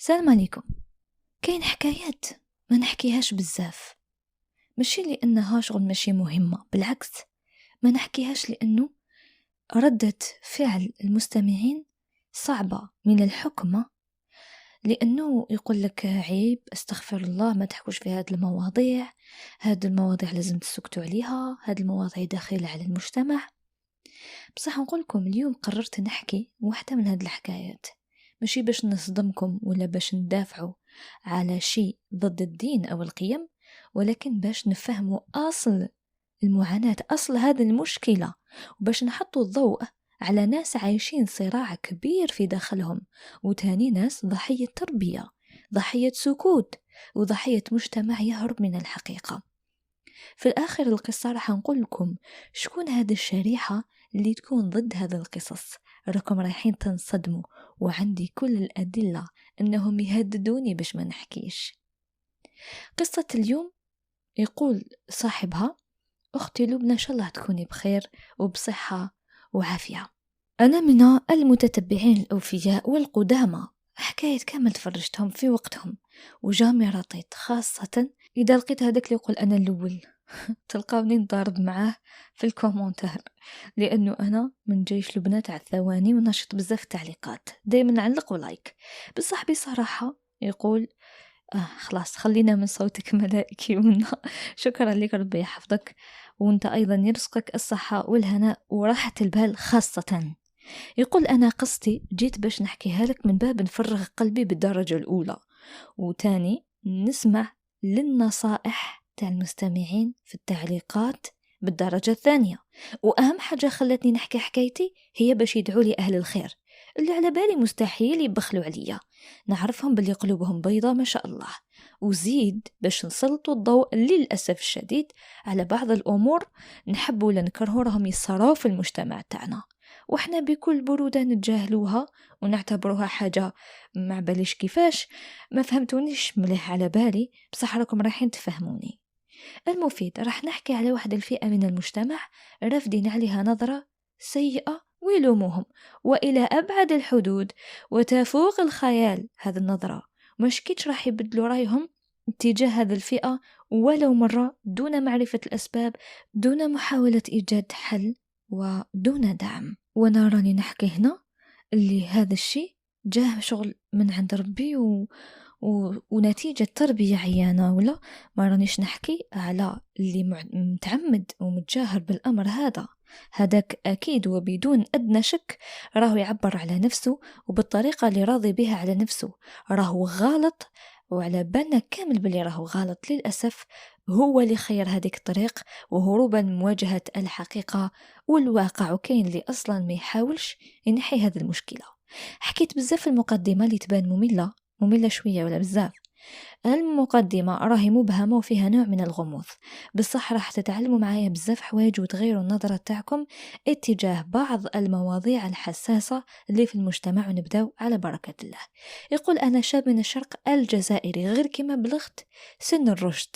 السلام عليكم. كاين حكايات ما نحكيهاش بزاف، ماشي لانها شغل ماشي مهمة، بالعكس ما نحكيهاش لانه ردة فعل المستمعين صعبة من الحكمة، لانه يقول لك عيب، استغفر الله، ما تحكوش في هذه المواضيع، هذه المواضيع لازم تسكتوا عليها، هذه المواضيع داخلة على المجتمع. بصح نقول لكم اليوم قررت نحكي واحدة من هذه الحكايات، ماشي باش نصدمكم ولا باش ندافعوا على شيء ضد الدين أو القيم، ولكن باش نفهموا أصل المعاناة، أصل هذه المشكلة، وباش نحطوا الضوء على ناس عايشين صراع كبير في داخلهم، وتاني ناس ضحية تربية، ضحية سكوت، وضحية مجتمع يهرب من الحقيقة. في الآخر القصة راح نقول لكم شكون هذه الشريحة اللي تكون ضد هذا القصص. راكم رايحين تنصدموا، وعندي كل الأدلة أنهم يهددوني باش ما نحكيش. قصة اليوم يقول صاحبها: أختي لبنى، إن شاء الله تكوني بخير وبصحة وعافية. أنا من المتتبعين الأوفياء والقدامى، حكاية كامل تفرجتهم في وقتهم وجامي رطيت، خاصة إذا لقيت هذاك اللي يقول أنا الأول تلقاوني نضارب معاه في الكومنتار، لأنه أنا من جيش لبنى تاع الثواني ونشط بزاف تعليقات، دايما نعلق ولايك. بصح بصراحة يقول خلاص خلينا من صوتك ملائكي ونا شكرا لك، ربي يحفظك، وانت أيضا يرزقك الصحة والهناء وراحة البال خاصة. يقول أنا قصتي جيت باش نحكيها لك من باب نفرغ قلبي بالدرجة الأولى، وتاني نسمع للنصائح تاع المستمعين في التعليقات بالدرجة الثانية. وأهم حاجة خلتني نحكي حكايتي هي باش يدعوا لي أهل الخير اللي على بالي مستحيل يبخلوا عليا، نعرفهم باللي قلوبهم بيضة ما شاء الله، وزيد باش نسلطوا الضوء للأسف الشديد على بعض الأمور نحب ولا نكرهوا راهم يصراو في المجتمع تاعنا، وإحنا بكل برودة نتجاهلوها ونعتبروها حاجة ما باليش كيفاش. ما فهمتونيش مليح على بالي، بصح راكم رايحين تفهموني. المفيد راح نحكي على واحدة الفئة من المجتمع رافدين عليها نظرة سيئة ويلوموهم، وإلى أبعد الحدود وتفوق الخيال هذه النظرة، مش كيتش راح يبدلوا رأيهم اتجاه هذه الفئة ولو مرة، دون معرفة الأسباب، دون محاولة إيجاد حل، ودون دعم. وانا راني نحكي هنا اللي هذا الشيء جاه شغل من عند ربي ونتيجة تربية عيانة، ولا ما رانيش نحكي على اللي متعمد ومتجاهر بالأمر هذا، هذاك أكيد وبدون أدنى شك راهو يعبر على نفسه وبالطريقة اللي راضي بها على نفسه، راهو غلط، وعلى بالنا كامل باللي راهو غلط. للأسف هو اللي خير هذيك الطريق وهروبا من مواجهة الحقيقة والواقع، وكاين اللي أصلا ما يحاولش ينحي هذه المشكلة. حكيت بزاف المقدمة اللي تبان مملة شوية ولا بزاف. المقدمة راهي مبهمة وفيها نوع من الغموض، بصح راح تتعلموا معايا بزاف حوايج وتغيروا النظرة تاعكم اتجاه بعض المواضيع الحساسة اللي في المجتمع. ونبداو على بركة الله. يقول أنا شاب من الشرق الجزائري، غير كما بلغت سن الرشد،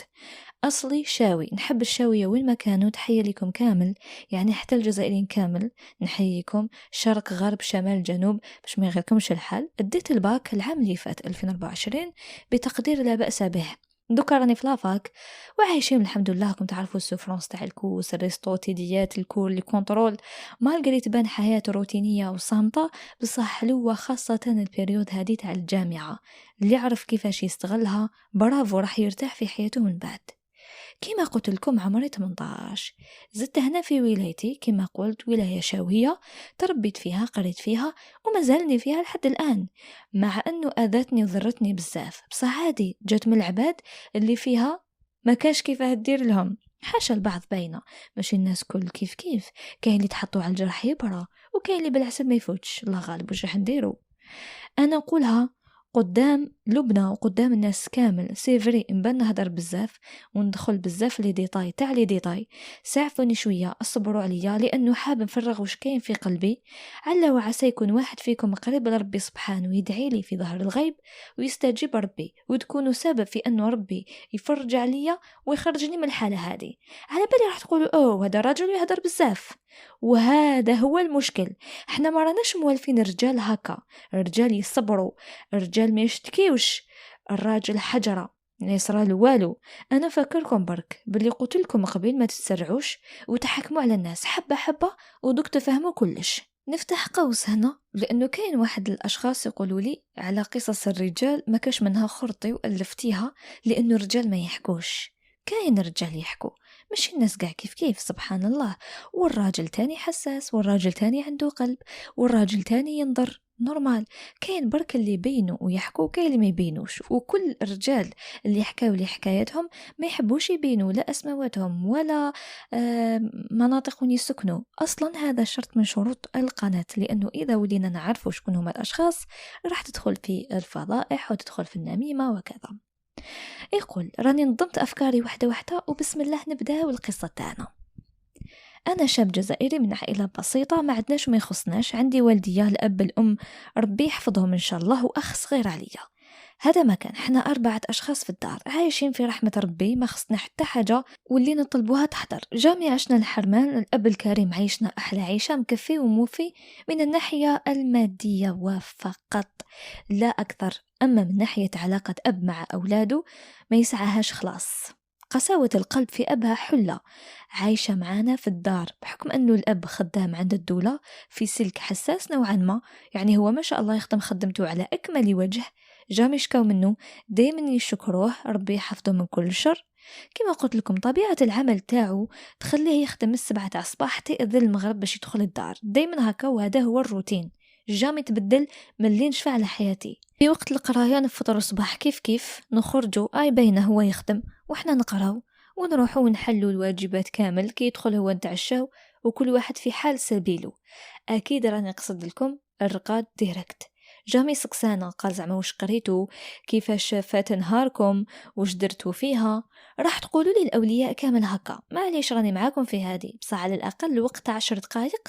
أصلي شاوي، نحب الشاوية وين ما كانوا. تحية لكم كامل، يعني حتى الجزائريين كامل نحييكم، شرق غرب شمال جنوب، باش ما يغيركمش الحال. اديت الباك العام اللي فات 2024 بتقدير لا بأس به، دوكا راني في لافاك وعايشين الحمد لله. كنت تعرفوا السفرونس تاع الكوس، الريستوتيديات، الكور، الكونترول، مالغري تبان حياة روتينية وصامتة، بصح حلوة، خاصة البريود هذه تاع الجامعة. اللي يعرف كيفاش يستغلها برافو، راح يرتاح في حياته من بعد. كما قلت لكم عمري 18، زدت هنا في ولايتي كما قلت، ولاية شاوية تربيت فيها، قريت فيها، وما زالني فيها لحد الآن، مع أنه أذتني وضرتني بزاف، بصح عادي جات من العباد اللي فيها ما كاش كيفاه تدير لهم. حاشا البعض باينة، ماشي الناس كل كيف، كاين اللي تحطوا على الجرح يبرى، وكاين اللي بالعسل ما يفوتش، الله غالب وش راح نديرو. أنا أقولها قدام لبنى وقدام الناس كامل، سيفري نبان نهدر بزاف وندخل بزاف لي ديتاي تاع لي ديتاي، ساعفوني شويه، اصبروا عليا، لانه حاب نفرغ واش كاين في قلبي، على وعسى يكون واحد فيكم قريب لربي سبحانه ويدعي لي في ظهر الغيب ويستجيب ربي، وتكونوا سبب في انه ربي يفرج عليا ويخرجني من الحاله هذه. على بالي راح تقولوا اوه هذا الرجل يهدر بزاف، وهذا هو المشكل. احنا ما راناش موالفين رجال هكا، الرجال يصبروا، الرجال ما يشتكيوش، الراجل حجرة ما يصرالو والو. انا فاكركم برك باللي قلت لكم قبل ما تتسرعوش وتحكموا على الناس حبه حبه ودوك تفهموا كلش. نفتح قوس هنا لانه كاين واحد الاشخاص يقولوا لي على قصص الرجال ما كاش منها خرطي والفتيها لانه الرجال ما يحكوش. كاين رجال يحكوا، مش الناس قاع كيف كيف سبحان الله، والراجل تاني حساس، والراجل تاني عنده قلب، والراجل تاني ينظر نورمال. كاين برك اللي يبينوا ويحكوا، كاين اللي ما يبينوش، وكل الرجال اللي حكاو لي حكاياتهم ما يحبوش يبينوا لا اسماواتهم ولا مناطق وين يسكنوا. اصلا هذا شرط من شروط القناة، لانه اذا ولينا نعرفوا شكون هما الاشخاص راح تدخل في الفضائح وتدخل في النميمة وكذا. يقول راني نظمت أفكاري واحدة واحدة وبسم الله نبدأ القصة تاعنا. أنا شاب جزائري من عائلة بسيطة، ما عندناش ما يخصناش، عندي والدية الأب الأم ربي يحفظهم إن شاء الله، وأخ صغير عليا. هذا ما كان، احنا 4 أشخاص في الدار عايشين في رحمة ربي، ما خصنا حتى حاجة واللي نطلبوها تحضر. جامي عشنا الحرمان، الأب الكريم عيشنا أحلى عيشة، مكفي وموفي من الناحية المادية وفقط لا أكثر. أما من ناحية علاقة أب مع أولاده ما يسعهاش خلاص. قساوة القلب في أبها حلة، عايشة معانا في الدار بحكم أنه الأب خدام عند الدولة في سلك حساس نوعا ما، يعني هو ما شاء الله يخدم خدمته على أكمل وجه. جام يشكاو منه دايما يشكروه ربي يحفظه من كل شر. كما قلت لكم طبيعة العمل تاعو تخليه يخدم من 7 تاع الصباح حتى يأذن المغرب باش يدخل الدار، دايما هكا، وهذا هو الروتين جامي تبدل من اللي نشفع على حياتي. في وقت القرايه نفطر الصباح كيف كيف، نخرجوا اي بينه هو يخدم وحنا نقراو ونروحوا ونحلوا الواجبات كامل كي يدخل هو نتعشاو، وكل واحد في حال سبيله. اكيد راني اقصد لكم الرقاد ديريكت. جامي سقسانا قال زعما واش قريتو، كيفاش فات نهاركم، واش درتو فيها. راح تقولوا لي الاولياء كامل هكا، معليش راني معاكم في هذه، بصح على الاقل الوقت 10 دقائق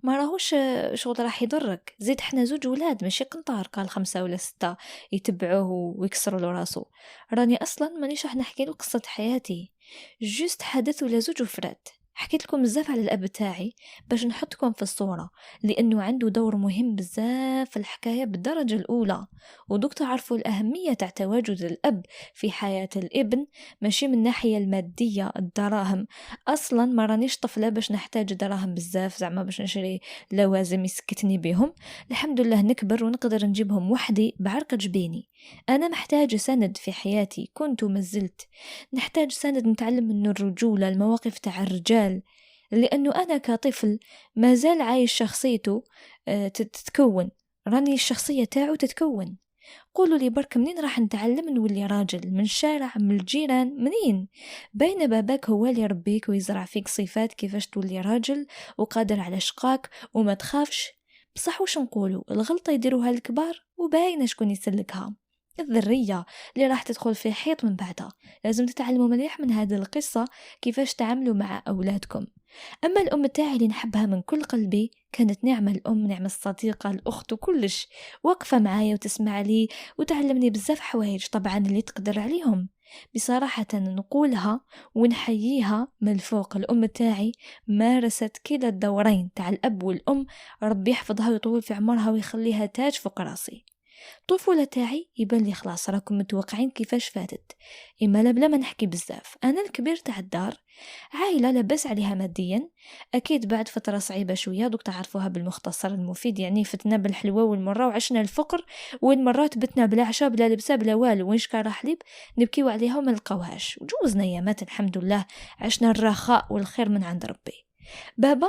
ما راهوش شغل راح يضرك. زيد احنا 2 ولاد ماشي قنطار قال 5 ولا 6 يتبعوه ويكسروا له راسو. راني اصلا مانيش راح نحكي له قصه حياتي، جوست حدث ولا 2 وفرات. حكيت لكم بزاف على الأب تاعي باش نحطكم في الصورة، لأنه عنده دور مهم بزاف في الحكاية بالدرجة الأولى. ودوك تعرفوا الأهمية تاع تواجد الأب في حياة الابن، ماشي من ناحية المادية الدراهم، أصلا ما رانيش طفلة باش نحتاج دراهم بزاف زعما باش نشري لوازم يسكتني بهم. الحمد لله نكبر ونقدر نجيبهم وحدي بعرق جبيني. أنا محتاجة سند في حياتي، كنت ومازلت نحتاج سند نتعلم منه الرجولة، المواقف تاع الرجال، لأنه أنا كطفل ما زال عايش شخصيته تتكون، راني الشخصية تاعو تتكون. قولوا لي برك منين راح نتعلم نولي راجل؟ من الشارع، من الجيران، منين؟ بين باباك هو اللي يربيك ويزرع فيك صفات كيفاش تولي راجل وقادر على شقاك وما تخافش. بصح وش نقولوا، الغلطة يديروها الكبار وباينة شكون يسلكها، الذرية اللي راح تدخل في حيط من بعدها. لازم تتعلموا مليح من هذه القصة كيفاش تعاملوا مع أولادكم. أما الأم تاعي اللي نحبها من كل قلبي، كانت نعمة الأم، نعمة الصديقة، الأخت وكلش، واقفة معايا وتسمع لي وتعلمني بزاف حوايج طبعا اللي تقدر عليهم. بصراحة نقولها ونحييها من الفوق، الأم تاعي مارست كلا الدورين تاع الأب والأم، ربي يحفظها ويطول في عمرها ويخليها تاج فوق راسي. الطفولة تاعي يبان لي خلاص راكم متوقعين كيفاش فاتت، إما لا بلا ما نحكي بزاف. أنا الكبير تاع الدار، عائلة لبس عليها ماديا، أكيد بعد فترة صعيبة شوية دوك تعرفوها بالمختصر المفيد، يعني فتنا بالحلوة والمرة وعشنا الفقر، والمرات بتنا بلا عشاء بلا لبسة بلا والو، وين شكارا حليب نبكيو عليها وما نلقاوهاش، وجوزنا يامات الحمد لله، عشنا الرخاء والخير من عند ربي. بابا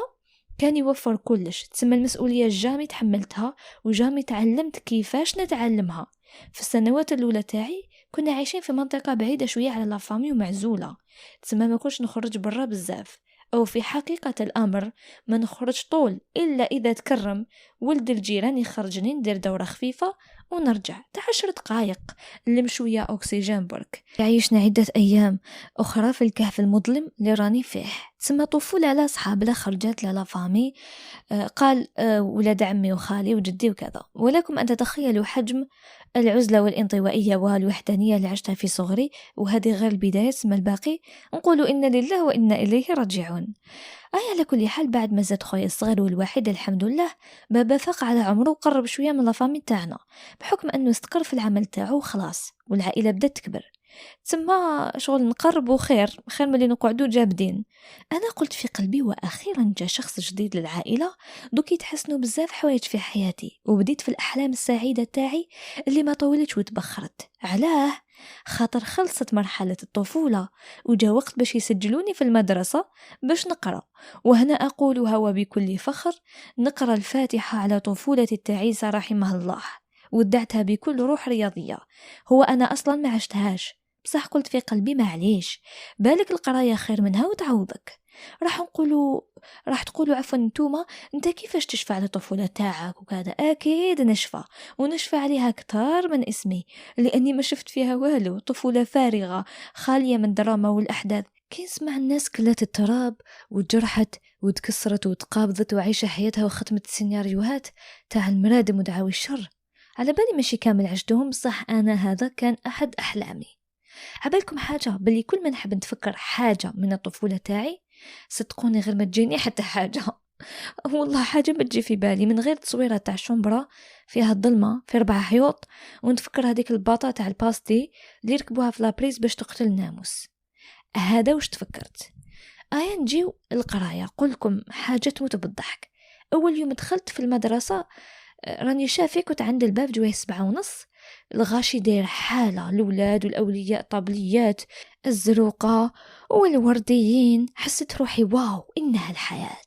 كان يوفر كلش، تسمى المسؤولية جامي تحملتها وجامي تعلمت كيفاش نتعلمها. في السنوات الأولى تاعي كنا عايشين في منطقة بعيدة شوية على لافامي ومعزولة، تسمى ما كنتش نخرج برا بزاف، أو في حقيقة الأمر ما نخرج طول إلا إذا تكرم ولد الجيران يخرجني ندير دورة خفيفة ونرجع 10 دقايق اللي مشوية أكسجين برك. عيشنا عدة أيام أخرى في الكهف المظلم اللي راني فيه، تسمى طفولة لا صحاب لا خرجات لا فامي. قال ولاد عمي وخالي وجدي وكذا. ولكم أن تتخيلوا حجم العزلة والانطوائية والوحدانية اللي عشتها في صغري، وهذه غير البداية. ثم الباقي نقول إن لله وإنا إليه راجعون. على كل حال، بعد ما زاد خويا الصغير والوحيد الحمد لله، بابا فاق على عمره وقرب شوية من لافامي تاعنا، بحكم أنه استقر في العمل تاعو وخلاص، والعائلة بدأت تكبر. تسمى شغل نقرب خير من اللي نقعدو جابدين. أنا قلت في قلبي وأخيرا جاء شخص جديد للعائلة، دوك يتحسنوا بزاف حوايج في حياتي. وبديت في الأحلام السعيدة تاعي اللي ما طولتش وتبخرت. علاه؟ خاطر خلصت مرحلة الطفولة وجا وقت باش يسجلوني في المدرسة باش نقرأ. وهنا أقولها وبكل فخر، نقرأ الفاتحة على طفولة التعيسة رحمه الله، ودعتها بكل روح رياضية. هو أنا أصلا ما عشتهاش، بصح قلت في قلبي معليش، بالك القراية خير منها وتعوضك. راح تقولوا عفوا نتوما، انت كيفاش تشفع للطفولة تاعك وكذا؟ أكيد نشفع، ونشفع عليها أكتر من اسمي، لأني ما شفت فيها والو. طفولة فارغة خالية من الدراما والأحداث. كي نسمع الناس كلات التراب وتجرحت وتكسرت وتقابضت وعيشة حياتها وختمت السيناريوهات تاع المرادم ودعاوي الشر، على بالي ماشي كامل عشتهم، بصح أنا هذا كان أحد أحلامي. عبالكم حاجة باللي كل ما نحب نتفكر حاجة من الطفولة تاعي، صدقوني غير ما تجيني حتى حاجة والله حاجة ما تجي في بالي من غير تصويرة تاع شومبرا فيها الظلمة في 4 حيوط، ونتفكر هذيك الباطة تاع الباستي اللي ركبوها في لابريز باش تقتل الناموس. هذا وش تفكرت. نجيو القراية، قولكم حاجة تموت بالضحك. أول يوم دخلت في المدرسة راني شافي، كنت عند الباب جويه 7:30، الغاشي داير حالة، الأولاد والأولياء طابليات الزروقة والورديين. حسيت روحي واو، إنها الحياة.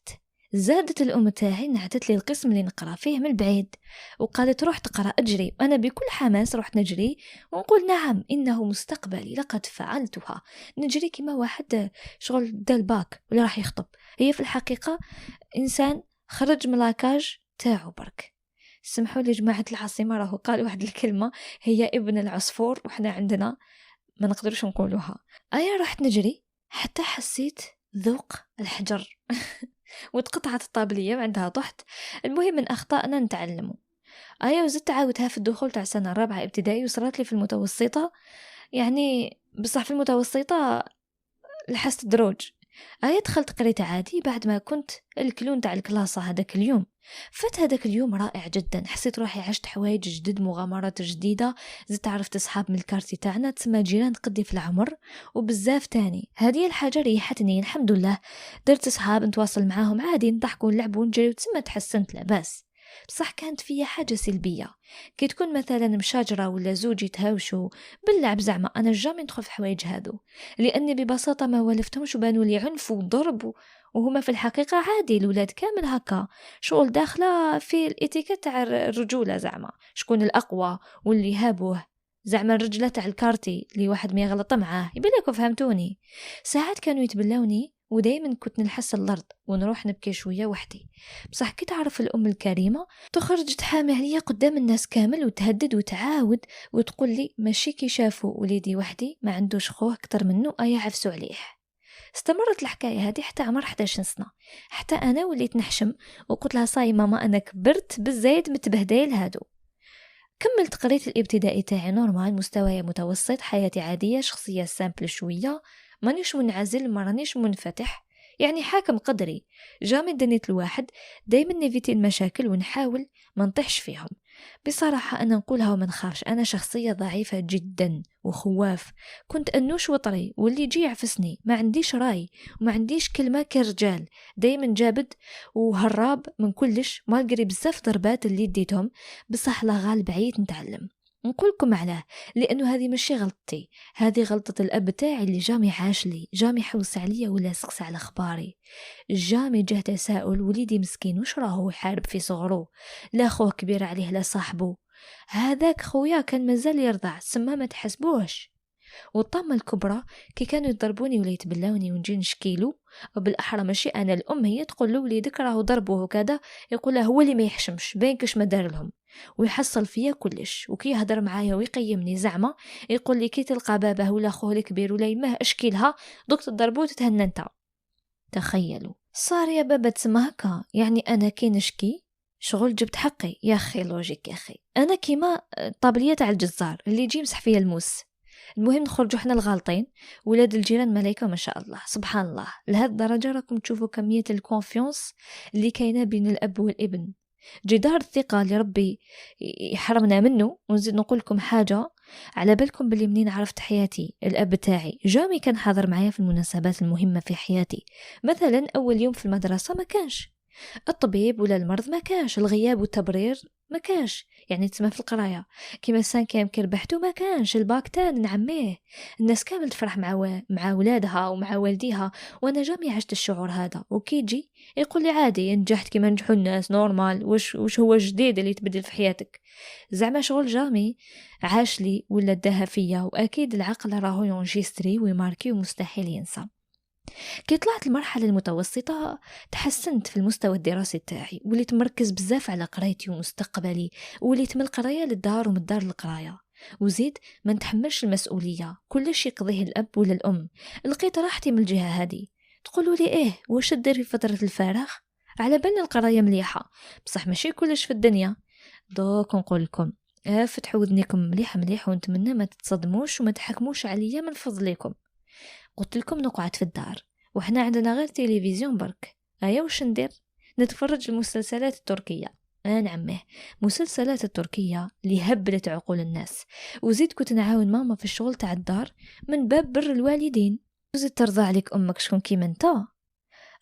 زادت الأم تاعي نعتت لي القسم اللي نقرأ فيه من البعيد، وقالت روح تقرأ أجري. أنا بكل حماس رحت نجري ونقول نعم إنه مستقبلي، لقد فعلتها. نجري كما واحد شغل دا الباك ولا راح يخطب. هي في الحقيقة إنسان خرج من لاكاج تاعو برك. سمحوا لي جماعة العاصمة، راهو قال واحد الكلمة هي ابن العصفور، وحنا عندنا ما نقدرش نقولوها. رحت نجري حتى حسيت ذوق الحجر وتقطعت الطابلية وعندها طحت. المهم من أخطائنا نتعلمه. وزدت عاودتها في الدخول تاع سنة 4 ابتدائي، وصلت لي في المتوسطة. يعني بصح في المتوسطة لحست دروج. دخلت قريت عادي بعد ما كنت الكلون تاع الكلاسة. هذاك اليوم فات، هذاك اليوم رائع جدا. حسيت روحي عشت حوايج جدد، مغامرات جديدة، زدت عرفت أصحاب من الكارتي تاعنا، تسمى جيران قدي في العمر وبزاف تاني. هذه الحاجة ريحتني الحمد لله. درت أصحاب نتواصل معاهم عادي، نضحكوا ونلعبوا ونجري، وتسمى تحسنت لاباس. بصح كانت فيها حاجة سلبية. كي تكون مثلا مشاجرة ولا زوجي تهاوشوا باللعب، زعما أنا جامي ندخل في حوايج هادو، لأني ببساطة ما ولفتهمش وبانوا لي عنف وضرب، وهما في الحقيقة عادي الولاد كامل هكا، شغل داخلة في الاتيكيت تاع الرجولة، زعما شكون الأقوى واللي هابوه، زعما الرجلة تاع الكارتي اللي واحد ما يغلط معاه. يبالكوا فهمتوني. ساعات كانوا يتبلاوني ودايما كنت نلحس الأرض ونروح نبكي شوية وحدي. بصح كي تعرف الأم الكريمة تخرج تحامي عليا قدام الناس كامل وتهدد وتعاود وتقول لي ماشي كي شافوا وليدي وحدي ما عندوش خوه أكتر منه عفسوا عليه. استمرت الحكاية هذه حتى عمر 11 سنة، حتى أنا وليت نحشم وقلت لها صاي ماما أنا كبرت بالزايد متبهديل هادو. كملت قريت الابتدائي تاعي نورمال، مستواي متوسط، حياتي عادية، شخصية سامبل شوية، مانيش منعزل ما رانيش منفتح، يعني حاكم قدري. جامي دنيت الواحد، دايما نفيتي المشاكل ونحاول ما نطيحش فيهم. بصراحة أنا نقولها وما نخافش، أنا شخصية ضعيفة جدا وخواف، كنت أنوش وطري واللي يجي يعفسني، ما عنديش راي وما عنديش كلمة كرجال، دايما جابد وهراب من كلش، ما قريب بزاف ضربات اللي اديتهم، بصح لا غالب عيت نتعلم. نقولكم علاه لأنه هذه ماشي غلطتي، هذه غلطة الأب تاعي اللي جامي عاش لي، جامي حوس عليا ولا سقس على أخباري، جامي جه تساؤل وليدي مسكين وش راهو يحارب في صغره، لا خوه كبير عليه لا صاحبه، هذاك خويا كان مازال يرضع سما ما تحسبوش. والطامة الكبرى كي كانوا يضربوني ولا يتبلاوني ونجي نشكيلو، وبالأحرى ماشي أنا الأم، هي تقول له وليدك راهو ضربوه وكذا، يقول له هو اللي ما يحشمش بينكش ما دار لهم، ويحصل فيا كلش. وكي يهدر معايا ويقيمني زعما يقول لي كي تلقى باباه ولا خوه الكبير ولا يماه اشكيلها دوك تضربو وتتهنى انت. تخيلوا صار يا بابا تسمى هكا، يعني انا كي نشكي شغل جبت حقي يا اخي، لوجيك يا اخي، انا كيما طابليه تاع الجزار اللي يجي يمسح فيا الموس. المهم نخرجوا حنا الغالطين، ولاد الجيران ملايكه ما شاء الله سبحان الله. لهذه الدرجه راكم تشوفوا كميه الكونفيونس اللي كاينه بين الاب والابن، جدار الثقه اللي ربي يحرمنا منه. ونزيد نقول لكم حاجه، على بالكم باللي منين عرفت حياتي الاب تاعي جامي كان حاضر معايا في المناسبات المهمه في حياتي. مثلا اول يوم في المدرسه ما كانش الطبيب ولا المرض، ما كانش الغياب والتبرير، ما كانش يعني تسمى في القرايه كيما سان كام كربحتو، ما كانش الباك تاع نعميه. الناس كامل تفرح مع ولادها ومع والديها، وانا جامي عشت الشعور هذا. وكيجي يقول لي عادي نجحت كيما نجحوا الناس نورمال، وش هو الجديد اللي تبدل في حياتك؟ زعما شغل جامي عاش لي ولا داها فيا. واكيد العقل راهو ينجستري ويماركي ومستحيل ينسى. كي طلعت المرحلة المتوسطة تحسنت في المستوى الدراسي تاعي، وليت مركز بزاف على قرايتي ومستقبلي، وليت من القراية للدار ومن الدار للقراية. وزيد ما نتحملش المسؤولية، كلش يقضيه الأب ولا الأم. لقيت راحتي من الجهة هذه. تقولوا لي إيه واش دير في فترة الفراغ؟ على بالنا القراية مليحة، بصح ماشي كلش في الدنيا. دوك نقول لكم فتحوا ودنيكم مليح ونتمنى ما تتصدموش وما تحكموش عليا من فضلكم. قلت لكم نقعد في الدار وحنا عندنا غير تلفزيون برك، ايا وش ندير؟ نتفرج المسلسلات التركية. نعمه مسلسلات التركية اللي هبلت عقول الناس. وزيد كنت نعاون ماما في الشغل تاع الدار من باب بر الوالدين. وزيد ترضى عليك امك شكون كيما نتا.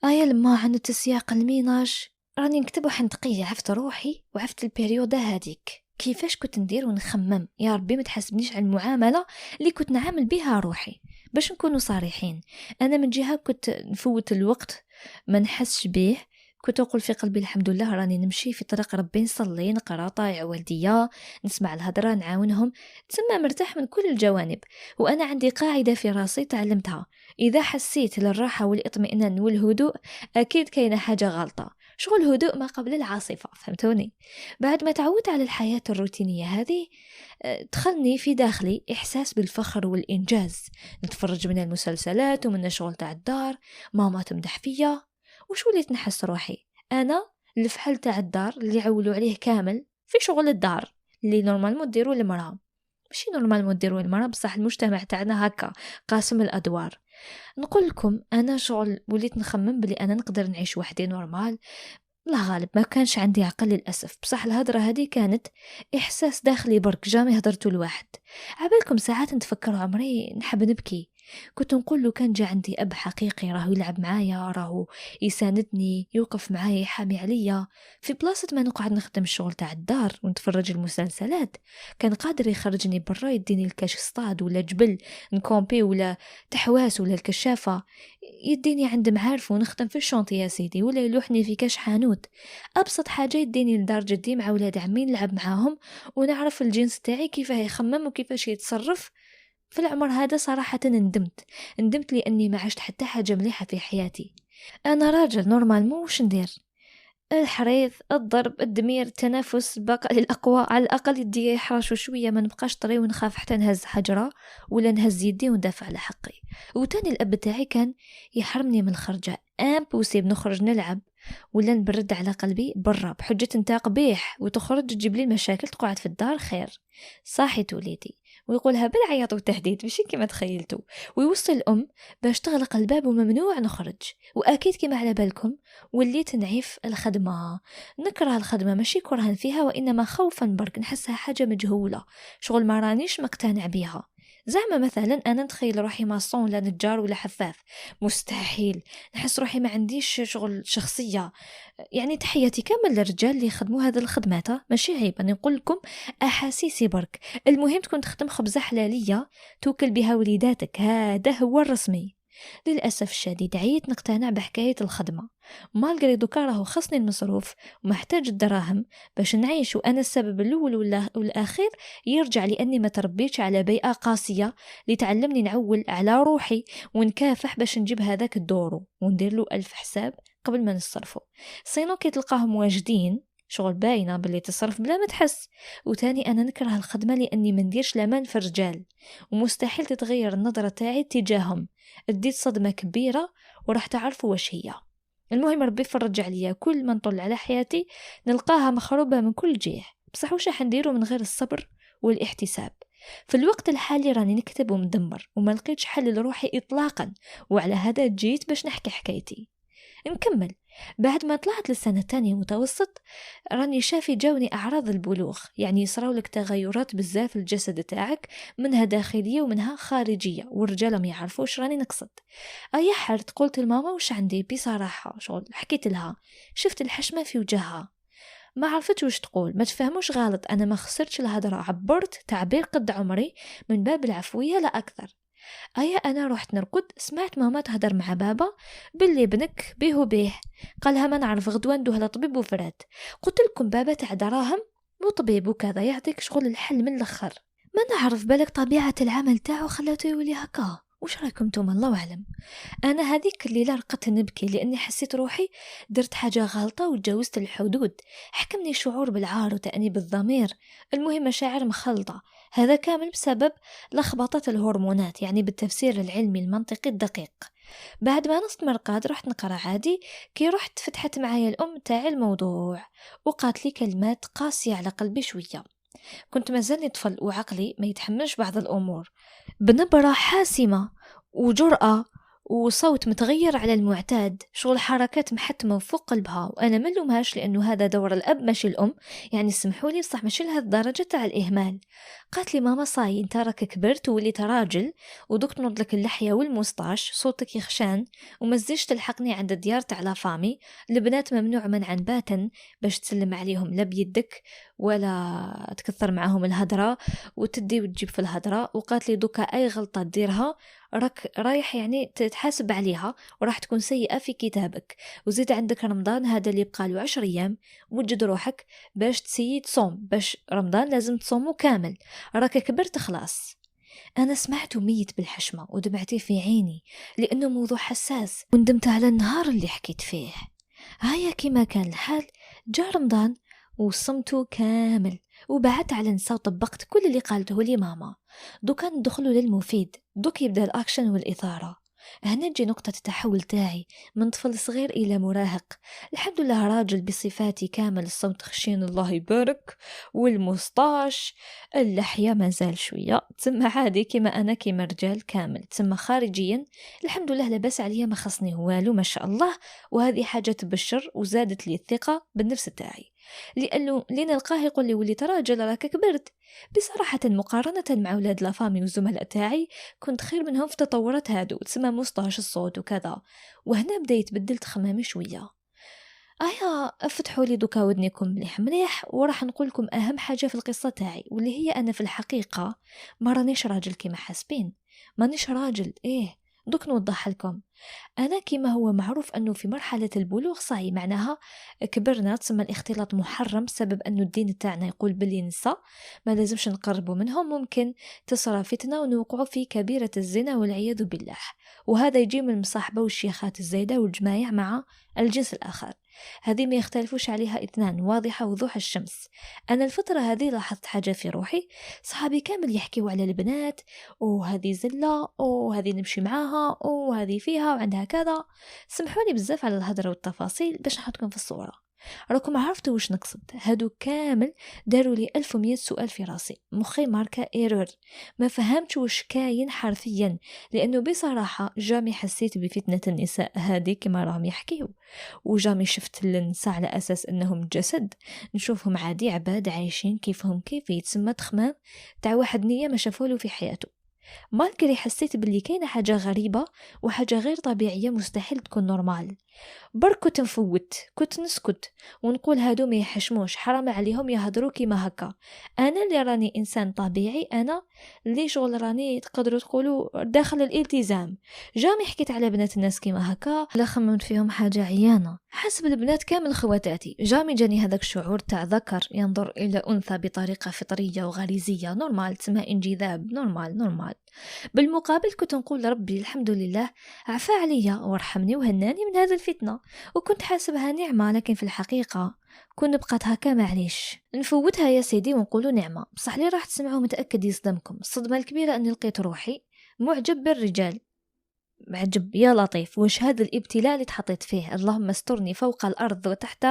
ايا لما عند تسياق الميناج راني نكتب وحنتقيه، عفت روحي وعفت البريودة هذيك كيفاش كنت ندير ونخمم. يا ربي ما تحسبنيش على المعاملة اللي كنت نعامل بها روحي. باش نكونوا صريحين، انا من جهه كنت نفوت الوقت ما نحسش به، كنت اقول في قلبي الحمد لله راني نمشي في طريق ربي، نصلي نقرا طايع والديا نسمع الهضره نعاونهم، تسمى مرتاح من كل الجوانب. وانا عندي قاعده في راسي تعلمتها، اذا حسيت للراحه والاطمئنان والهدوء اكيد كاينه حاجه غلطه. شغل هدوء ما قبل العاصفه، فهمتوني؟ بعد ما تعودت على الحياه الروتينيه هذه دخلني في داخلي إحساس بالفخر والإنجاز. نتفرج من المسلسلات ومن الشغل تاع الدار، ماما تمدح فيا، وش وليت نحس روحي أنا الفحل تاع الدار اللي عولوا عليه كامل في شغل الدار اللي نورمال مديروا المرأة. ماشي نورمال مديروا المرأة، بصح المجتمع تاعنا هكا قاسم الأدوار. نقول لكم أنا شغل وليت نخمم بلي أنا نقدر نعيش وحدي نورمال. لا غالب ما كانش عندي عقل للأسف، بصح الهضرة هذه كانت إحساس داخلي برك جامي هضرته لواحد. عبالكم ساعات نتفكر عمري نحب نبكي، كنت نقول له كان جا عندي أب حقيقي راهو يلعب معايا، راهو يساندني يوقف معايا يحامي عليا، في بلاصة ما نقعد نخدم الشغل تاع الدار ونتفرج المسلسلات كان قادر يخرجني برا يديني الكاش صطاد ولا جبل نكومبي ولا تحواس ولا الكشافة، يديني عند معارف ونخدم في الشونطي يا سيدي، ولا يلوحني في كاش حانوت. أبسط حاجة يديني لدار جدي مع ولاد عمي نلعب معاهم ونعرف الجنس تاعي كيفاه يخمم وكيفاش يتصرف. في العمر هذا صراحة ندمت لأني ما عشت حتى حاجة مليحة في حياتي. أنا راجل نورمال مو وش ندير، الحريث الضرب الدمير التنافس بقى للأقوى، على الأقل يدي يحرشوا شوية ما نبقاش طري ونخاف حتى نهز حجرة ولا نهز يدي وندافع على حقي. وتاني الأب تاعي كان يحرمني من الخرجة، امبوسيب نخرج نلعب ولا نبرد على قلبي برا بحجة انت قبيح وتخرج تجيب لي المشاكل تقعد في الدار خير. صاحت وليدي ويقولها بالعياط والتهديد ماشي كما تخيلتوا، ويوصل الأم باش تغلق الباب وممنوع نخرج. وأكيد كما على بالكم وليت نعيف الخدمة، نكره الخدمة ماشي كرها فيها وإنما خوفا برك نحسها حاجة مجهولة، شغل ما رانيش مقتنع بيها. زعما مثلا أنا نتخيل روحي ماصون ولا نجار ولا حفاف، مستحيل. نحس روحي ما عنديش شغل شخصية، يعني تحياتي كامل للرجال اللي يخدموا هذا الخدمات، ماشي عيب أنا نقول لكم أحاسيسي برك. المهم تكون تخدم خبزة حلالية توكل بها وليداتك، هذا هو الرسمي. للأسف الشديد عيت نقتنع بحكاية الخدمة، مالغري دوكا راهو خصني المصروف ومحتاج الدراهم باش نعيش، وأنا السبب الأول والأخير يرجع لأني ما تربيتش على بيئة قاسية لتعلمني نعول على روحي ونكافح باش نجيب هذاك الدورو وندير له 1000 حساب قبل ما نصرفه. سينو كي تلقاهم واجدين شغل باينة باللي تصرف بلا ما تحس. وتاني أنا نكره الخدمة لأني منديرش لامان في الرجال، ومستحيل تتغير النظرة تاعي تجاههم. اديت صدمة كبيرة وراح تعرفوا واش هي. المهم ربي فرج عليا، كل ما نطل على حياتي نلقاها مخروبة من كل جهة. بصح وش راح نديرو من غير الصبر والاحتساب؟ في الوقت الحالي راني نكتب ومدمر وما لقيتش حل لروحي إطلاقا، وعلى هذا جيت باش نحكي حكايتي. نكمل. بعد ما طلعت للسنة الثانية متوسط راني شافي جاوني أعراض البلوغ، يعني يصراو لك تغيرات بزاف في الجسد تاعك، منها داخلية ومنها خارجية، والرجال ما يعرفوش راني نقصد. أي حرت قلت لماما وش عندي بصراحة، شغل حكيت لها، شفت الحشمة في وجهها، ما عرفتش وش تقول، ما تفهموش غلط، أنا ما خسرتش الهدرة، عبرت تعبير قد عمري من باب العفوية لا أكثر. أنا رحت نرقد، سمعت ماما تهدر مع بابا باللي ابنك بيه وبيه، قالها ما نعرف غدوة ندوه لطبيب وفرات. قلت لكم بابا تاع دراهم وطبيب وكذا يعطيك شغل الحل من الأخر، ما نعرف بالك طبيعة العمل تاعو خلاته يولي هكا. وش رايكم نتوما؟ الله أعلم. أنا هذيك الليلة رقدت نبكي لأني حسيت روحي درت حاجة غلطة وتجاوزت الحدود، حكمني شعور بالعار وتأنيب الضمير، المهم مشاعر مخلطة. هذا كامل بسبب لخبطة الهرمونات، يعني بالتفسير العلمي المنطقي الدقيق. بعد ما نصت مرقاد رحت نقرأ عادي، كي رحت فتحت معايا الأم تاعي الموضوع وقالت لي كلمات قاسية على قلبي شوية. كنت مازالني طفل وعقلي ما يتحملش بعض الأمور، بنبرة حاسمة وجرأة وصوت متغير على المعتاد، شغل حركات محتمة فوق قلبها، وأنا ما نلومهاش لأنه هذا دور الأب ماشي الأم، يعني سمحوا لي بصح ماشي لهذه الدرجة تاع الإهمال. قالت لي ماما صاي انت راك كبرت ووليت راجل ودوك تنض لك اللحية والمسطاش، صوتك يخشان وما تزيدش تلحقني عند الديار تاع لا فامي، البنات ممنوع منعا باتا باش تسلم عليهم لا بيدك ولا تكثر معهم الهدرة وتدي وتجيب في الهدرة. وقالت لي دوكا أي غلطة تديرها راك رايح يعني تتحاسب عليها وراح تكون سيئة في كتابك، وزيد عندك رمضان هذا اللي يبقى له 10 أيام، وجد روحك باش تسيي تصوم، باش رمضان لازم تصومه كامل، راك كبرت خلاص. أنا سمعت ميت بالحشمة ودمعتي في عيني لأنه موضوع حساس، وندمت على النهار اللي حكيت فيه. هيا كما كان الحال جاء رمضان وصمته كامل، وبعدت على نساء وطبقت كل اللي قالته لي ماما. دوكا ندخلوا للمفيد، دوك يبدأ الأكشن والإثارة. هنا تجي نقطة التحول تاعي من طفل صغير إلى مراهق. الحمد لله راجل بصفاتي كامل، الصوت خشين الله يبارك، والمسطاش اللحية مازال شوية، تسمى عادي كما أنا كما رجال كامل. تسمى خارجيا الحمد لله لباس عليا، ما خصني والو ما شاء الله، وهذه حاجة تبشر وزادت لي الثقة بالنفس تاعي، لأنه لين نلقاه يقول لي وليت راجل راك كبرت. بصراحة مقارنة مع أولاد لافامي والزملاء تاعي كنت خير منهم في تطورات هادو، تسمى مسطاش الصوت وكذا. وهنا بدأ يتبدل تخمامي شوية. افتحوا لي دوكا ودنيكم مليح مليح وراح نقولكم أهم حاجة في القصة تاعي، واللي هي أنا في الحقيقة ما رانيش راجل كما حاسبين، مانيش راجل. دوك نوضح لكم. أنا كما هو معروف أنه في مرحلة البلوغ صاي معناها كبرنا، تسمى الاختلاط محرم بسبب أنه الدين تاعنا يقول باللي نساء ما لازمش نقربوا منهم، ممكن تصرى فتنة ونوقعوا في كبيرة الزنا والعياذ بالله. وهذا يجي من المصاحبة والشيخات الزايدة والجمايع مع الجنس الآخر، هذه ما يختلفوش عليها اثنان، واضحة وضوح الشمس. أنا الفترة هذه لاحظت حاجة في روحي، صحابي كامل يحكيوا على البنات، وهذه زلة، وهذه نمشي معاها، وهذه فيها وعندها كذا. سمحوني بزاف على الهدرة والتفاصيل باش نحطكم في الصورة، راكم عرفتوا وش نقصد. هادو كامل داروا لي 1100 سؤال في راسي، مخي ماركا ايرور، ما فهمت وش كاين حرفيا، لأنه بصراحة جامي حسيت بفتنة النساء هذه كما راهم يحكيوا، وجامي شفت النساء على أساس أنهم جسد، نشوفهم عادي عباد عايشين كيفهم كيف، يتسمى تخمام تاع واحد نية ما شافوله في حياته. مالكري حسيت باللي كاينه حاجة غريبة وحاجة غير طبيعية مستحيل تكون نورمال. برك كنت نفوت، كنت نسكت ونقول هادو ما يحشموش، حرام عليهم يهضروا كيما هكا. انا اللي راني انسان طبيعي، انا اللي شغل راني تقدروا تقولوا داخل الالتزام. جامي حكيت على بنات الناس كيما هكا لا خممت فيهم حاجة عيانة، حسب البنات كامل خواتاتي جامي جاني هذاك الشعور تاع ذكر ينظر إلى أنثى بطريقة فطرية وغريزية نورمال، تسمى انجذاب نورمال. بالمقابل كنت نقول ربي الحمد لله عفا عليا ورحمني وهناني من هذه الفتنة، وكنت حاسبها نعمة، لكن في الحقيقة كون بقات هكا معليش نفوتها يا سيدي ونقولوا نعمة. بصح لي راح تسمعوا متأكد يصدمكم، الصدمة الكبيرة أني لقيت روحي معجب بالرجال. معجب يا لطيف، وش هذا الابتلاء اللي تحطيت فيه؟ اللهم استرني فوق الأرض وتحت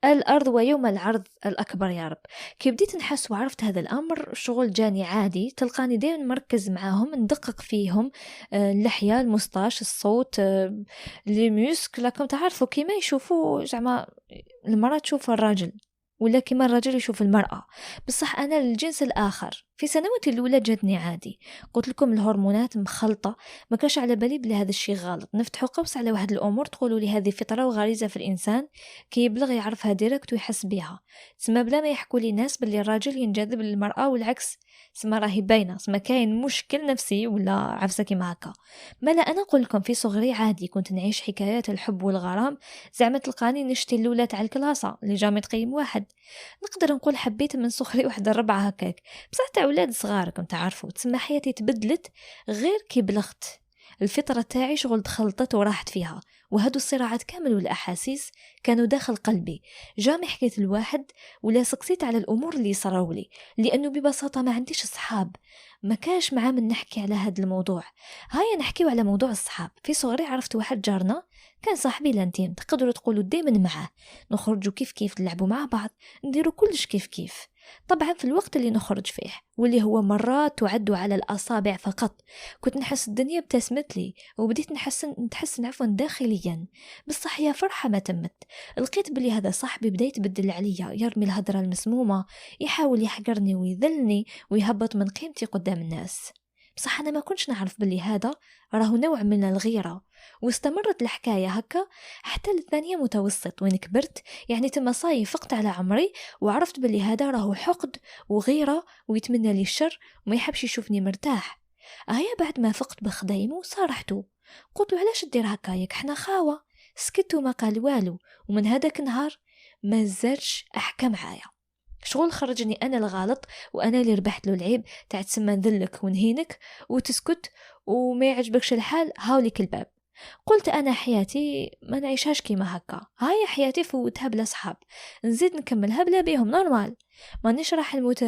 الأرض ويوم العرض الأكبر يا رب. كي بديت نحس وعرفت هذا الأمر شغل جاني عادي، تلقاني دائما مركز معاهم، ندقق فيهم، اللحية، المستاش، الصوت، لي ميوسك، لكم تعرفوا كيما يشوفوا زعما المرأة تشوف الراجل، ولا كما الرجل يشوف المرأة. بصح أنا للجنس الآخر. في سنواتي الأولى جاتني عادي، قلت لكم الهرمونات مخلطة، ما كاش على بالي بلي هذا الشيء غلط. نفتحوا قوس على واحد الأمور تقولوا لي هذه فطرة وغريزة في الإنسان، كي يبلغ يعرفها ديريكت ويحس بها، تسمى بلا ما يحكوا لي ناس بلي الراجل ينجذب للمرأة والعكس، تسمى راهي باينة، تسمى كاين مشكل نفسي ولا عفسة كيما هكا. ما لا أنا أقول لكم في صغري عادي كنت نعيش حكايات الحب والغرام، زعما تلقاني نشتي الأولى تاع الكلاسة اللي جامي تقيم واحد. نقدر نقول حبيت من صغري واحد الربعة هكاك، بصح تاع ولاد صغار كنت تعرفوا، تسمى حياتي تبدلت غير كي بلغت. الفطرة تاعي شغل تخلطت وراحت فيها، وهادو الصراعات كامل والأحاسيس كانوا داخل قلبي. جامي حكيت الواحد ولا سقسيت على الأمور اللي صراولي، لأنه ببساطة ما عنديش صحاب، ما كاش معاه من نحكي على هذا الموضوع. هيا نحكيو على موضوع الصحاب. في صغري عرفت واحد جارنا كان صاحبي لانتيم، تقدروا تقولوا دايما معاه، نخرجوا كيف نلعبوا مع بعض، نديروا كلش كيف. طبعا في الوقت اللي نخرج فيه واللي هو مرات تعد على الأصابع فقط، كنت نحس الدنيا ابتسمت لي، وبديت نتحسن عفوا داخليا. بصح يا فرحة ما تمت، لقيت بلي هذا صاحبي بدا يتبدل عليا، يرمي الهدرة المسمومة، يحاول يحقرني ويذلني ويهبط من قيمتي قدام الناس. بصح أنا ما كنتش نعرف بلي هذا راه نوع من الغيرة. واستمرت الحكاية هكا حتى الثانية متوسط وين كبرت، يعني تما صاي فقت على عمري، وعرفت بلي هذا راه حقد وغيرة ويتمنى لي الشر وما يحبش يشوفني مرتاح. هيا بعد ما فقت بخدايمه وصارحته، قلت له علاش دير هكايك، حنا خاوة. سكت وما قال والو، ومن هذاك النهار ما زادش أحكى معايا. شغل خرجني أنا الغلط، وأنا اللي ربحت له العيب تاع تسمى نذلك ونهينك وتسكت وما يعجبكش الحال هاوليك الباب. قلت أنا حياتي ما نعيشهاش كيما هكا، هاي حياتي فوتها بلا صحاب، نزيد نكملها بلا بيهم نورمال، ما نشرح الموت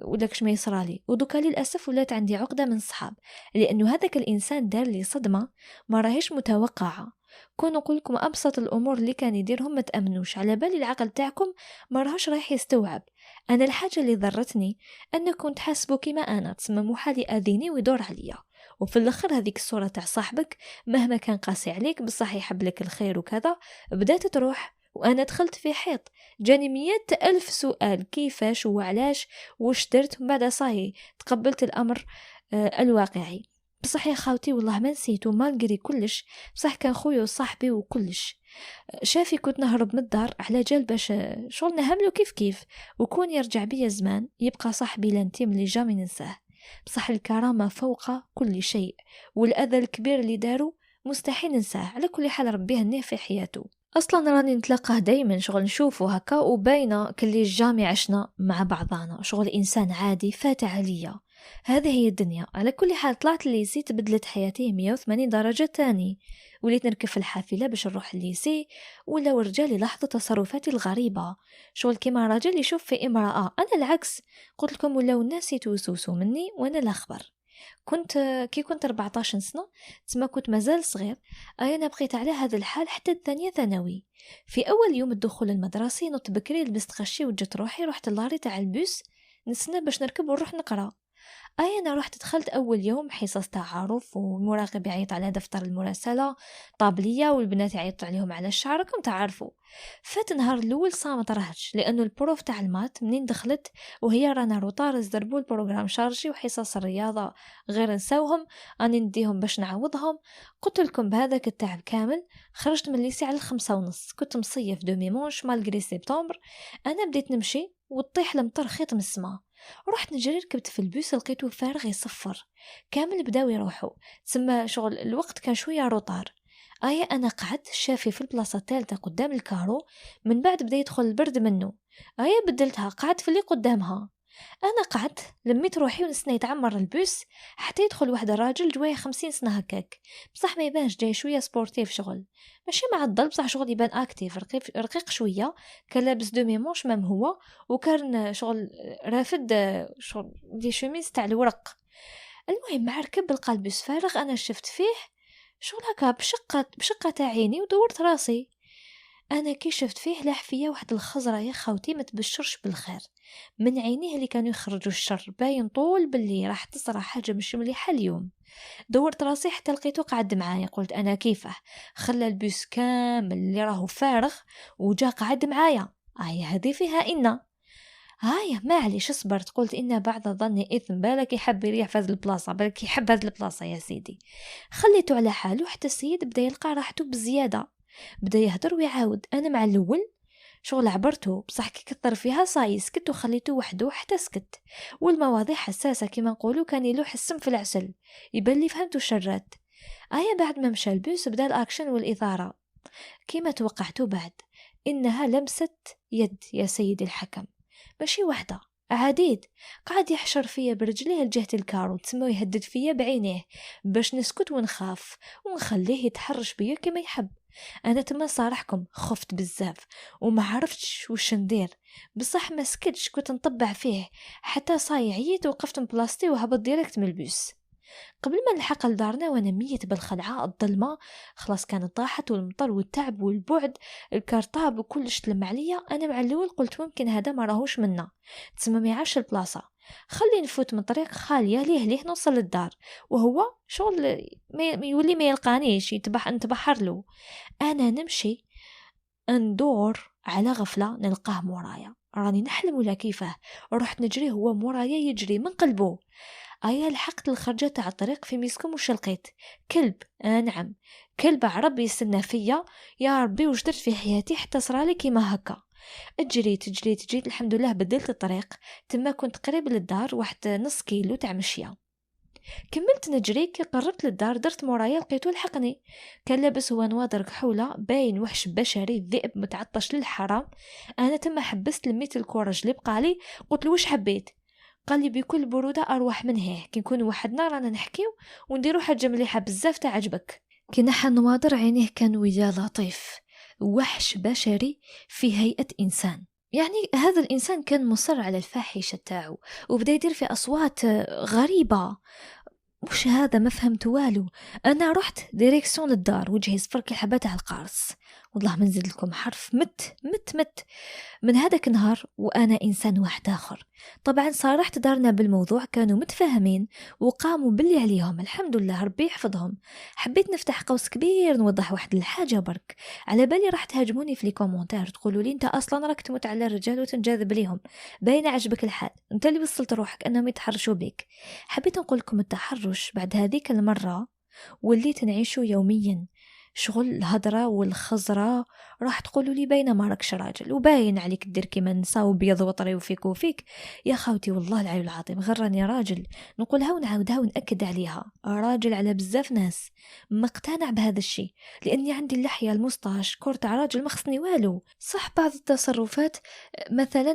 وداكش ما يصرالي. ودوكا للأسف ولات عندي عقدة من صحاب، لأنه هذاك الإنسان دار لي صدمة ما راهيش متوقعة. كون نقول لكم أبسط الأمور اللي كان يديرهم ما تأمنوش، على بالي العقل تاعكم ما راهش رايح يستوعب. أنا الحاجة اللي ضرتني أنكم تحسبوا كيما أنا، تسمى محالي أذيني ويدور عليا، وفي الأخر هذيك الصورة تاع صاحبك مهما كان قاسي عليك بصح يحب لك الخير وكذا بدأت تروح. وأنا دخلت في حيط، جاني 100,000 سؤال، كيفاش وعلاش وش درت، بعد صاي تقبلت الأمر الواقعي. بصح يا خاوتي والله ما نسيتو مالقري كلش، بصح كان خويا وصاحبي وكلش. شافي كنت نهرب من الدار على جال باش شغل نهملو كيف، وكون يرجع بيا الزمان يبقى صاحبي لانتيم اللي جامي ننساه. بصح الكرامة فوق كل شيء، والأذى الكبير اللي دارو مستحيل ننساه. على كل حال ربي يهنيه في حياته. اصلا راني نتلاقاه دايما، شغل نشوفه هكا وباينه كلي جامي عشنا مع بعضانا، شغل انسان عادي فاتح عليا. هذه هي الدنيا. على كل حال طلعت الليسي، تبدلت حياتي 180 درجه تاني، وليت نركب في الحافله باش نروح الليسي، ولا ورجال يلاحظوا تصرفاتي الغريبه، شغل كيما راجل يشوف في امراه. انا العكس، قلت لكم ولاو الناس يتوسوسوا مني وانا لا خبر. كي كنت 14 سنة، تسمى كنت مازال صغير. أنا بقيت على هذا الحال حتى الثانية ثانوي. في أول يوم الدخول المدرسي نط بكري، لبست خشي وجت روحي، رحت اللاري تاع البوس نسنى باش نركب ونروح نقرأ. أنا رحت دخلت أول يوم حصص تعارف، والمراقب يعيط على دفتر المراسلة طابلية، والبنات يعيطوا عليهم على الشعر كم تعرفوا. فات نهار الأول صامت رهج، لأنه البروف تاع المات منين دخلت وهي رانا روطار زربوا البروغرام شارجي، وحصص الرياضة غير نساوهم أني نديهم باش نعوضهم. قلت لكم بهذاك التعب كامل خرجت من الليسي على 5:30، كنت مصيف دومي مونش مالغري سبتمبر. أنا بديت نمشي وتطيح المطر خيط من السما، رحت نجري، ركبت في البوس لقيته فارغ يصفر، كامل بداو يروحوا، تسمى شغل الوقت كان شويه روطار. انا قعدت شافي في البلاصه الثالثه قدام الكارو، من بعد بدا يدخل البرد منه. بدلتها قعدت في اللي قدامها. انا قعدت لميت روحي ونستنى يتعمر البوس حتى يدخل واحد الراجل جوايه 50 سنه هكاك، بصح ما يبانش، جاي شويه سبورتيف شغل، ماشي معضل بصح شغل يبان اكتيف، رقيق شويه، كان لابس دومي مونش مام هو، وكان شغل رافد شغل دي شوميز تاع الورق. المهم مع ركب القلبس فارغ، انا شفت فيه شغل هكا بشقه تاع عيني ودورت راسي. انا كي شفت فيه لاح فيا واحد الخزره يا خوتي ما تبشرش بالخير، من عينيه اللي كانوا يخرجوا الشر، باين طول باللي راح تصرى حاجه مش مليحه اليوم. دورت راسي حتى لقيته قعد معايا، قلت انا كيفه، خلى البوس كامل اللي راهو فارغ وجا قعد معايا. هذه فيها معليش صبرت، قلت إن بعد الظن إثم، بالك يحب يريح في هذه البلاصة، بالك يحب هذه البلاصة يا سيدي. خليته على حاله حتى السيد بدا يلقى راحته بزيادة، بدا يهدر ويعاود. أنا مع الأول شغل عبرته، بصح كي كثر فيها صاي سكت وخليته وحده حتى سكت، والمواضيع حساسة كما نقولوا، كان يلوح السم في العسل، يبان لي فهمتو شرات. بعد ما مشى البوس بدا الأكشن والإثارة كما توقعتو. بعد إنها لمست يد يا سيدي الحكم، ماشي وحده، عديد، قعد يحشر فيا برجليه لجهة الكارو، تسمى يهدد فيا بعينيه باش نسكت ونخاف ونخليه يتحرش بيا كما يحب. انا تما صارحكم خفت بزاف وما عرفتش وش ندير، بصح ما سكتش، كنت نطبع فيه حتى عييت وقفت من بلاصتي وهبط ديريكت من البوس. قبل ما نلحق لدارنا وانا ميت بالخلعه، الظلمه خلاص كانت طاحت، والمطر والتعب والبعد، الكرطاب وكلش تلم عليا. انا مع الاول قلت ممكن هذا ما راهوش منا، تسمى ما يعرفش البلاصه، خلي نفوت من طريق خاليه ليه نوصل للدار، وهو شغل ما يولي ما يلقانيش نتبحر له. انا نمشي ندور على غفله نلقاه مورايا، راني نحلم ولا كيفاه، رحت نجري هو مورايا يجري من قلبه. لحقت الخرجة تاع الطريق في ميسكم وش لقيت؟ كلب، نعم كلب عربي يستنى فيا. يا ربي وش درت في حياتي حتى صرالي كيما هكا. جريت الحمد لله، بدلت الطريق، تما كنت قريب للدار، واحد نص كيلو تاع مشيه. كملت نجري، كي قربت للدار درت مورايا لقيته لحقني، كان لابس هو نواظر كحولة، باين وحش بشري، ذئب متعطش للحرام. انا تما حبست، لميت الكورج اللي بقالي، قلت له وش حبيت؟ قال لي بكل برودة أروح من هيه، كي نكون وحدنا رانا نحكيو ونديرو حاجة مليحة بزاف تعجبك. كي نحى النواظر عينيه كان وجه لطيف، وحش بشري في هيئة إنسان، يعني هذا الإنسان كان مصر على الفاحشة تاعو، وبدأ يدير في أصوات غريبة. وش هذا؟ ما فهمت والو. انا رحت ديريكسيون للدار، وجهي صفر كالحبة تاع القارص، والله ما نزيد لكم حرف، مت من هذاك النهار وانا انسان واحد اخر. طبعا صارحت دارنا بالموضوع، كانوا متفاهمين وقاموا باللي عليهم، الحمد لله ربي يحفظهم. حبيت نفتح قوس كبير نوضح واحد الحاجه برك، على بالي راح تهاجموني في لي كومونتير تقولوا لي انت اصلا راك تموت على الرجال وتنجذب ليهم، باين عجبك الحال، انت اللي وصلت روحك انهم يتحرشوا بك. حبيت نقول لكم التحرش بعد هذيك المره وليت نعيشه يوميا، شغل الهضره والخزره، راح تقولوا لي باينه ما راكش راجل، وباين عليك دير كيما النساء وبيض وطري وفيك يا خاوتي، والله العلي العظيم غير راني راجل، نقولها ونعاودها ونأكد عليها، راجل على بزاف ناس، مقتنع بهذا الشيء، لاني عندي اللحيه المسطاش كورت راجل ما خصني والو. صح بعض التصرفات، مثلا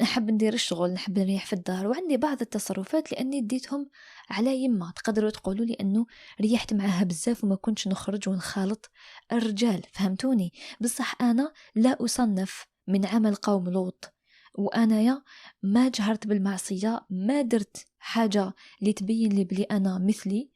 نحب ندير الشغل، نحب نريح في الدار، وعندي بعض التصرفات لاني ديتهم على يما، تقدروا تقولوا لي انه ريحت معاها بزاف وما كنتش نخرج ونخالط الرجال، فهمتوني؟ بصح انا لا اصنف من عمل قوم لوط، وانا ما جهرت بالمعصيه، ما درت حاجه اللي تبين لي بلي انا مثلي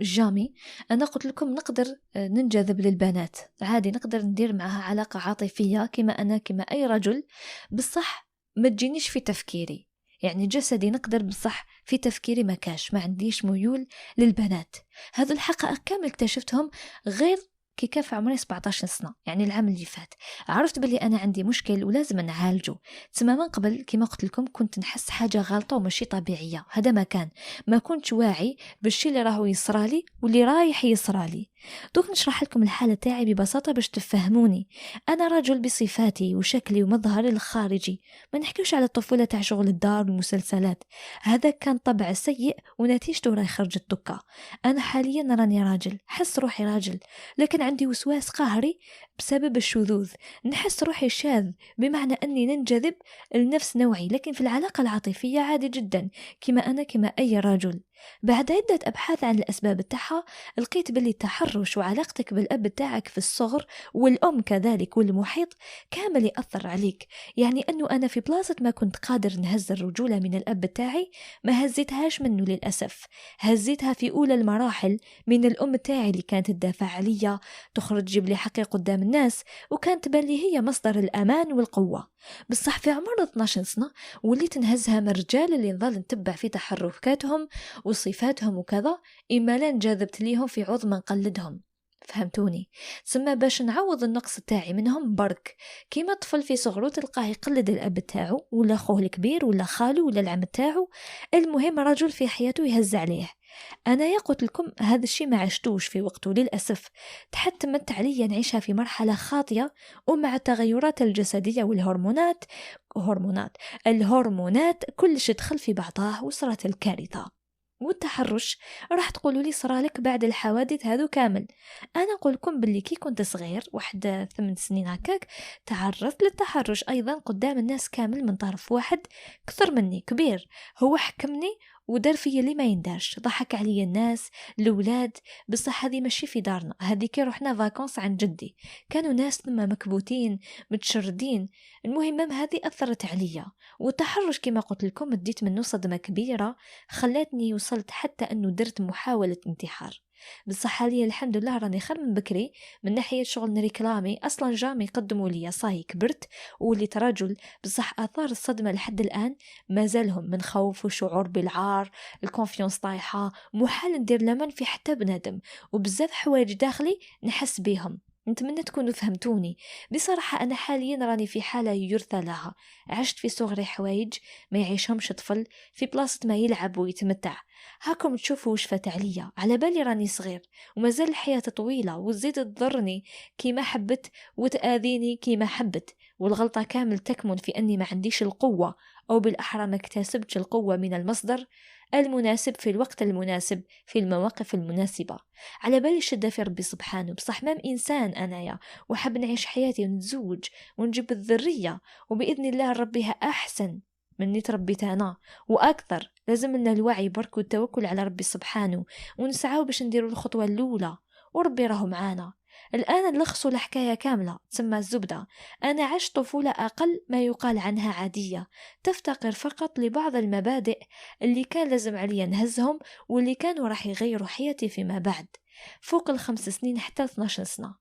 جامي. انا قلت لكم نقدر ننجذب للبنات عادي، نقدر ندير معها علاقه عاطفيه كما انا كما اي رجل، بصح ما تجينيش في تفكيري، يعني جسدي نقدر، بصح في تفكيري ما كاش، ما عنديش ميول للبنات. هذا الحقائق كامل اكتشفتهم غير كي كان في عمري 17 سنة، يعني العام اللي فات عرفت بلي أنا عندي مشكل ولازم نعالجه. تماما قبل كما قلت لكم كنت نحس حاجة غلطة ومشي طبيعية، هذا ما كنتش واعي بالشي اللي راهو يصرالي واللي رايح يصرالي. دوك نشرح لكم الحالة تاعي ببساطة باش تفهموني. أنا رجل بصفاتي وشكلي ومظهري الخارجي، ما نحكيوش على الطفولة تاع شغل الدار والمسلسلات، هذا كان طبع سيء ونتيجته راهي خرجت دكا. أنا حاليا راني راجل، حس روحي راجل، لكن عندي وسواس قهري بسبب الشذوذ، نحس روحي شاذ بمعنى أني ننجذب لنفس نوعي، لكن في العلاقة العاطفية عادي جدا كما أنا كما أي رجل. بعد عدة أبحاث عن الأسباب تاعها لقيت باللي التحرش وعلاقتك بالأب تاعك في الصغر والأم كذلك والمحيط كامل يأثر عليك. يعني أنه أنا في بلاصة ما كنت قادر نهز الرجولة من الأب تاعي ما هزيتهاش منه للأسف، هزيتها في أولى المراحل من الأم تاعي اللي كانت تدافع عليا، تخرج تجيب لي حقي قدام الناس، وكانت تبان لي هي مصدر الأمان والقوة. بصح في عمر 12 سنة وليت نهزها من الرجال اللي نظل نتبع في تحركاتهم وصفاتهم وكذا، إما لا انجذبت ليهم في عوض ما نقلدهم. فهمتوني؟ ثم باش نعوض النقص تاعي منهم برك، كيما طفل في صغره تلقاه يقلد الأب تاعو ولا أخوه الكبير ولا خاله ولا العم تاعو، المهم رجل في حياته يهز عليه. أنا يا قلت لكم هذا الشيء ما عشتوش في وقته للأسف، تحتمت عليا نعيشها في مرحلة خاطئة، ومع التغيرات الجسدية والهرمونات كلش دخل في بعضاه وصارت الكارثة. والتحرش راح تقولوا لي صرالك بعد الحوادث هذو كامل. انا اقول لكم باللي كي كنت صغير واحد 8 سنين هكاك تعرضت للتحرش ايضا قدام الناس كامل من طرف واحد كثر مني كبير، هو حكمني ودار فيا اللي ما يندارش، ضحك علي الناس الاولاد. بصح هذه ماشي في دارنا، هذه كي رحنا فاكونس عند جدي كانوا ناس لما مكبوتين متشردين. المهم هذه اثرت عليا، والتحرش كما قلت لكم اديت منه صدمة كبيرة خلتني وصلت حتى أنه درت محاولة انتحار. بصح حاليا الحمد لله راني خير من بكري من ناحية شغل ريكلامي، أصلا جامي يقدموا لي صاي كبرت وليت رجل. بصح آثار الصدمة لحد الآن ما زالهم من خوف وشعور بالعار، الكونفيونس طايحة، محال ندير لمن في حتى بنادم، وبزاف حوايج داخلي نحس بيهم. نتمنى تكونوا فهمتوني. بصراحة أنا حاليا راني في حالة يرثى لها، عشت في صغري حوايج ما يعيشهمش طفل في بلاصة ما يلعب ويتمتع. هاكم تشوفوا وش فات عليا، على بالي راني صغير ومازال الحياة طويلة وتزيد تضرني كيما حبت وتآذيني كيما حبت، والغلطة كامل تكمن في أني ما عنديش القوة، أو بالأحرى ما اكتسبتش القوة من المصدر المناسب في الوقت المناسب في المواقف المناسبة. على بالي شدة في ربي سبحانه، بصح مام إنسان أنايا وحب نعيش حياتي ونتزوج ونجيب الذرية، وبإذن الله ربيها أحسن مني تربيت أنا وأكثر. لازم لنا الوعي برك والتوكل على ربي سبحانه، ونسعاو باش نديروا الخطوة الأولى وربي راهو معانا. الآن نلخصوا الحكاية كاملة تسمى الزبدة. أنا عشت طفولة أقل ما يقال عنها عادية، تفتقر فقط لبعض المبادئ اللي كان لازم عليا نهزهم واللي كانوا راح يغيروا حياتي فيما بعد. فوق 5 سنين حتى 12 سنة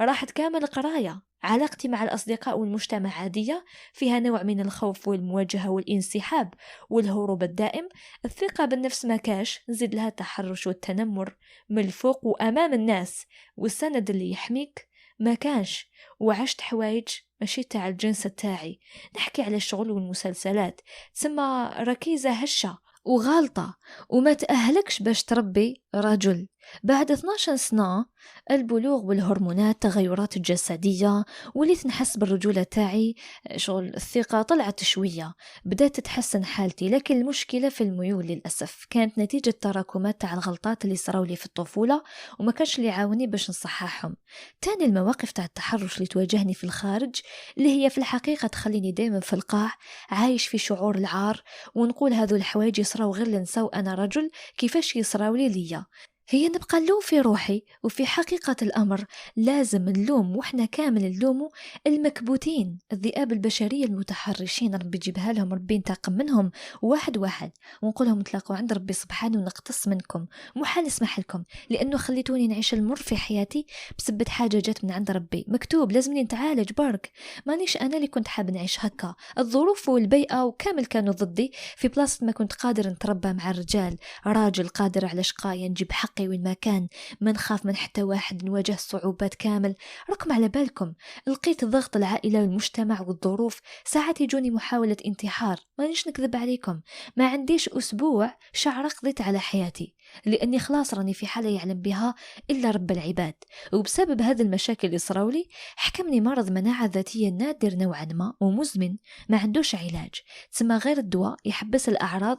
راحت كامل قراية، علاقتي مع الأصدقاء والمجتمع عادية، فيها نوع من الخوف والمواجهة والانسحاب والهروب الدائم. الثقة بالنفس ما كاش، نزيد لها التحرش والتنمر من الفوق وأمام الناس، والسند اللي يحميك ما كانش. وعشت حوايج ماشي تاع الجنس تاعي، نحكي على الشغل والمسلسلات، تسمى ركيزة هشة وغالطة وما تأهلكش باش تربي رجل. بعد 12 سنة البلوغ والهرمونات التغيرات الجسدية وليت نحس بالرجولة تاعي، شغل الثقة طلعت شوية، بدأت تتحسن حالتي. لكن المشكلة في الميول للأسف كانت نتيجة تراكمات تاع الغلطات اللي صاروا لي في الطفولة وما كانش اللي يعاوني باش نصححهم. تاني المواقف تاع التحرش اللي تواجهني في الخارج اللي هي في الحقيقة تخليني دائما في القاع عايش في شعور العار، ونقول هذو الحوايج يصراو غير لنساو أنا رجل كيفاش يصراو ليا. هي نبقى نلوم في روحي، وفي حقيقة الأمر لازم نلوم وإحنا كامل نلوموا المكبوتين، الذئاب البشرية المتحرشين. ربي يجيبها لهم، ربي ينتقم منهم واحد واحد، ونقولهم تلاقوا عند ربي سبحانه ونقتص منكم، محال نسمح لكم لأنه خليتوني نعيش المر في حياتي بسبة حاجة جات من عند ربي مكتوب لازمني نتعالج برك. مانيش أنا اللي كنت حاب نعيش هكا، الظروف والبيئة وكامل كانوا ضدي. في بلاصة ما كنت قادر نتربى مع الرجال، راجل قادر على شقايا نجيب حق وين ما كان، ما نخاف من حتى واحد، نواجه الصعوبات كامل. ركم على بالكم لقيت ضغط العائلة والمجتمع والظروف، ساعات يجوني محاولة انتحار، ما نكذب عليكم، ما عنديش أسبوع شعر قضيت على حياتي. لأني خلاص راني في حالة يعلم بها إلا رب العباد. وبسبب هذه المشاكل اللي صراو لي حكمني مرض مناعة ذاتية نادر نوعا ما ومزمن ما عندوش علاج، تسمى غير الدواء يحبس الأعراض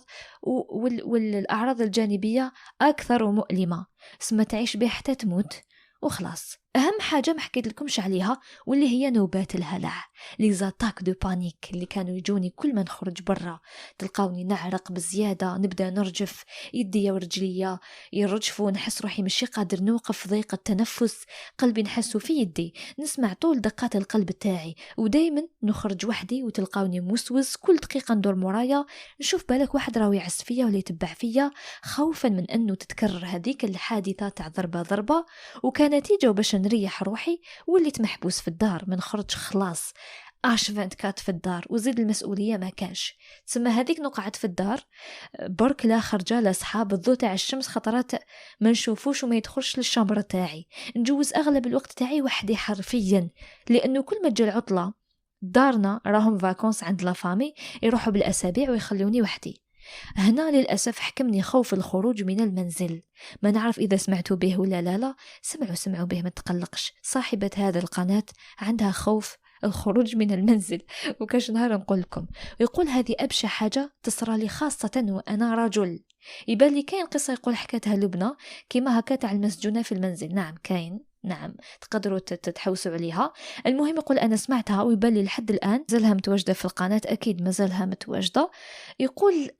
والأعراض الجانبية أكثر ومؤلمة، تسمى تعيش بها حتى تموت وخلاص. أهم حاجة ما حكيت لكمش عليها واللي هي نوبات الهلع، لي زاتاك دو بانيك اللي كانوا يجوني كل ما نخرج برا، تلقاوني نعرق بزيادة، نبدأ نرجف، يدي ورجليا يرجفوا، نحس روحي مشي قادر نوقف، ضيق التنفس، قلبي نحسه في يدي، نسمع طول دقات القلب تاعي، ودايما نخرج وحدي وتلقاوني موسوس، كل دقيقة ندور مرايا نشوف بالك واحد راوي يعس فيا ولا يتبع فيا، خوفا من أنه تتكرر هذيك الحادثة تاع ضربة، وكنتيجة باش نريح روحي وليت محبوس في الدار، ما نخرج خلاص اش 24 في الدار، وزيد المسؤوليه ما كاش. تسمى هذيك نقعد في الدار برك لا خرجه لا صحاب، الضوء تاع الشمس خطرات ما نشوفوش وما يدخلش للشامبر تاعي، نجوز اغلب الوقت تاعي وحدي حرفيا، لانه كل ما تجي العطله دارنا راهم فاكونس عند لا فامي يروحوا بالاسابيع ويخلوني وحدي. هنا للأسف حكمني خوف الخروج من المنزل، ما نعرف إذا سمعتوا به ولا لا. سمعوا به، ما تقلقش، صاحبة هذا القناة عندها خوف الخروج من المنزل، وكاش نهار نقول لكم، ويقول هذه أبشع حاجة تصرى لي خاصة وأنا رجل. يبان لي كاين قصة يقول حكاتها لبنى كيما هكا تاع المسجونة في المنزل، نعم كاين، نعم تقدروا تتحوسوا عليها. المهم يقول أنا سمعتها ويبان لي لحد الآن مازالها متواجدة في القناة، أكيد مازالها متواجدة. يقول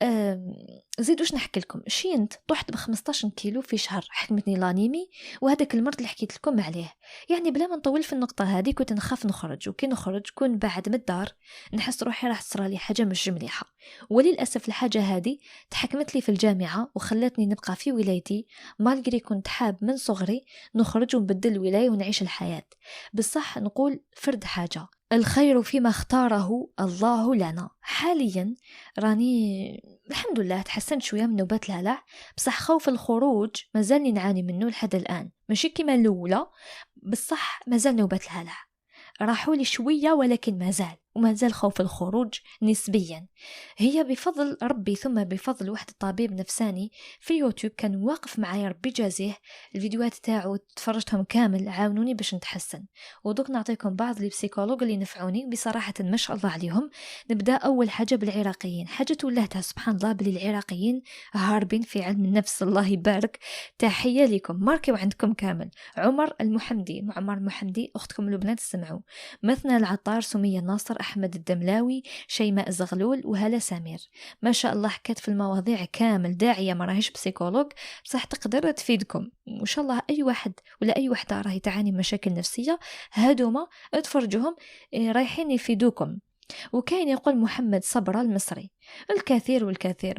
زيد واش نحكي لكم، شينت طحت ب15 كيلو في شهر، حكمتني لانيمي وهذاك المرض اللي حكيت لكم عليه. يعني بلا ما نطول في النقطة هذه كنت نخاف نخرج، وكي نخرج كون بعد من الدار نحس روحي راح تصرى لي حاجة مش مليحة، وللأسف الحاجة هذه تحكمت لي في الجامعة وخلتني نبقى في ولايتي، مالغري كنت حاب من صغري نخرج ونبدل الولاية ونعيش الحياة. بصح نقول فرد حاجة، الخير فيما اختاره الله لنا. حاليا راني الحمد لله تحسنت شوية من نوبات الهلع، بصح خوف الخروج مازالني نعاني منه لحد الآن، ماشي كيما الأولى، بصح مازال نوبات الهلع راحوا لي شوية، ولكن ومازال خوف الخروج نسبيا. هي بفضل ربي ثم بفضل واحد الطبيب نفساني في يوتيوب كان واقف معايا ربي جازيه، الفيديوهات تاعو تفرجتهم كامل عاونوني باش نتحسن. ودوك نعطيكم بعض البسيكولوج اللي نفعوني بصراحة ما شاء الله عليهم. نبدأ أول حاجة بالعراقيين، حاجة ولاتها سبحان الله بلي العراقيين هاربين في علم النفس، الله يبارك، تحية لكم، ماركي وعندكم كامل. عمر المحمدي أختكم البنات سمعوا، مثنى العطار، سمية الناصر، أحمد الدملاوي، شيماء زغلول، وهلا سمير، ما شاء الله حكت في المواضيع كامل، داعية ما راهيش بسيكولوج بصح تقدر تفيدكم وإن شاء الله. أي واحد ولا أي وحدة راهي تعاني مشاكل نفسية هادوما اتفرجوهم رايحين يفيدوكم. وكاين يقول محمد صبرا المصري، الكثير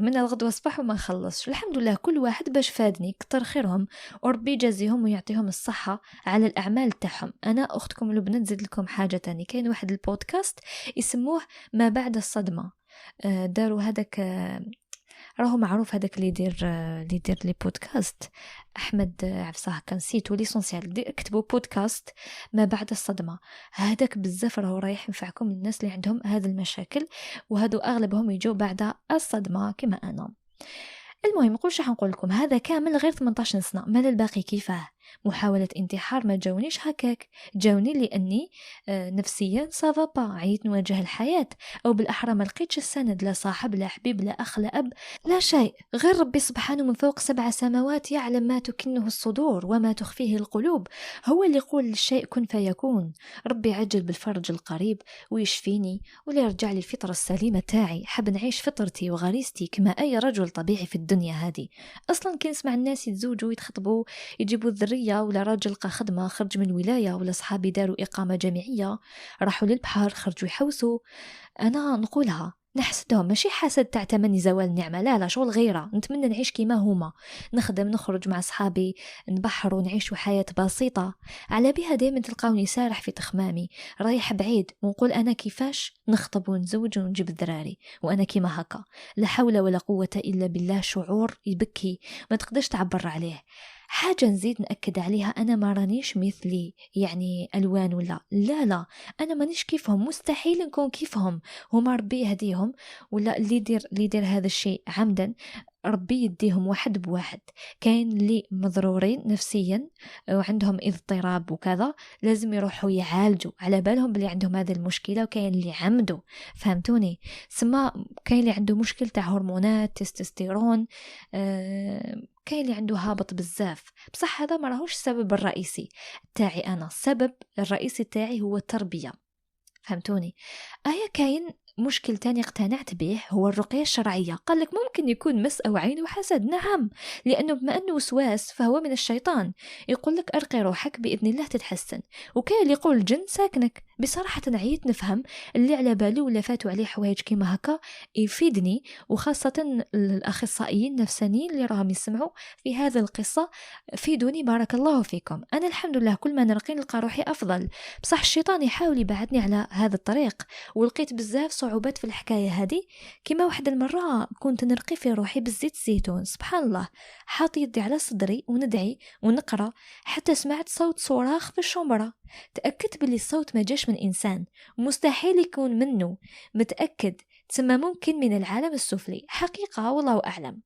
من الغدوة صباح وما خلصش، الحمد لله كل واحد باش فادني، كتر خيرهم وربي يجازيهم ويعطيهم الصحة على الأعمال تاعهم. أنا أختكم لبنى نزيد لكم حاجة تاني، كاين واحد البودكاست يسموه ما بعد الصدمة، داروا هذاك راهو معروف هذاك اللي يدير لي بودكاست، احمد عفسه كان سيتو ليسونسيال، اكتبوا بودكاست ما بعد الصدمه، هذاك بزاف راهو رايح ينفعكم الناس اللي عندهم هذه المشاكل، وهادو اغلبهم يجوا بعد الصدمه كما انا. المهم نقولش حنقول لكم هذا كامل غير 18 سنه، مال الباقي كيفاه محاولة انتحار ما جاونيش هكاك، جاوني لأني نفسيا صافا با، عيت نواجه الحياة، أو بالأحرى ما لقيتش السند، لا صاحب لا حبيب لا أخ لا أب لا شيء، غير ربي سبحانه من فوق 7 سماوات يعلم ما تكنه الصدور وما تخفيه القلوب، هو اللي يقول للشيء كن فيكون. ربي عجل بالفرج القريب ويشفيني ولا يرجع لي الفطرة السليمة تاعي، حب نعيش فطرتي وغريزتي كما أي رجل طبيعي في الدنيا هذه. أصلا كي نسمع الناس يتزوجوا يتخطبوا يجيبوا الذرية، ولا راجل لقى خدمة خرج من ولاية، ولا صحابي داروا إقامة جامعية راحوا للبحر خرجوا يحوسوا، أنا نقولها نحسدهم، ماشي حسد تاع تمني زوال النعمة، لا شغل غيره، نتمنى نعيش كيما هما، نخدم نخرج مع صحابي نبحر ونعيش حياة بسيطة، على بها دايما تلقاوني سارح في تخمامي رايح بعيد، ونقول أنا كيفاش نخطب ونزوج ونجيب الذراري وأنا كيما هكا، لا حول ولا قوة إلا بالله، شعور يبكي ما تقدرش تعبر عليه. حاجة نزيد نأكد عليها، أنا ما رانيش مثلي يعني ألوان ولا لا أنا مانيش كيفهم، مستحيل نكون كيفهم، هما ربي يهديهم، ولا اللي يدير هذا الشيء عمدا ربي يديهم واحد بواحد. كاين اللي مضرورين نفسيا وعندهم اضطراب وكذا، لازم يروحوا يعالجوا على بالهم بلي عندهم هذه المشكلة، وكاين اللي عمدوا، فهمتوني؟ سما كاين اللي عنده مشكل تاع هرمونات تستوستيرون، كاين اللي عنده هابط بزاف. بصح هذا ما راهوش السبب الرئيسي تاعي أنا، السبب الرئيسي تاعي هو التربية، فهمتوني؟ كاين مشكل تاني اقتنعت به، هو الرقية الشرعية. قال لك ممكن يكون مس أو عين وحسد، نعم، لأنه بما أنه وسواس فهو من الشيطان، يقول لك أرقي روحك بإذن الله تتحسن. وكاين اللي يقول الجن ساكنك. بصراحة عيت نفهم اللي على بالي ولا فاتوا عليه حوايج كيما هكا يفيدني، وخاصة الأخصائيين النفسانيين اللي راهم يسمعوا في هذه القصة، فيدوني بارك الله فيكم. أنا الحمد لله كل ما نرقي نلقى روحي أفضل. بصح الشيطان يحاول يبعدني على هذا الطريق، ولقيت بزاف صعوبات في الحكاية هذه. كما واحد المرة كنت نرقي في روحي بالزيت الزيتون، سبحان الله، حاط يدي على صدري وندعي ونقرأ، حتى سمعت صوت صراخ في الشمبرة. تأكدت باللي الصوت ما جاش من إنسان، مستحيل يكون منه، متأكد، تسمى ممكن من العالم السفلي، حقيقة والله أعلم.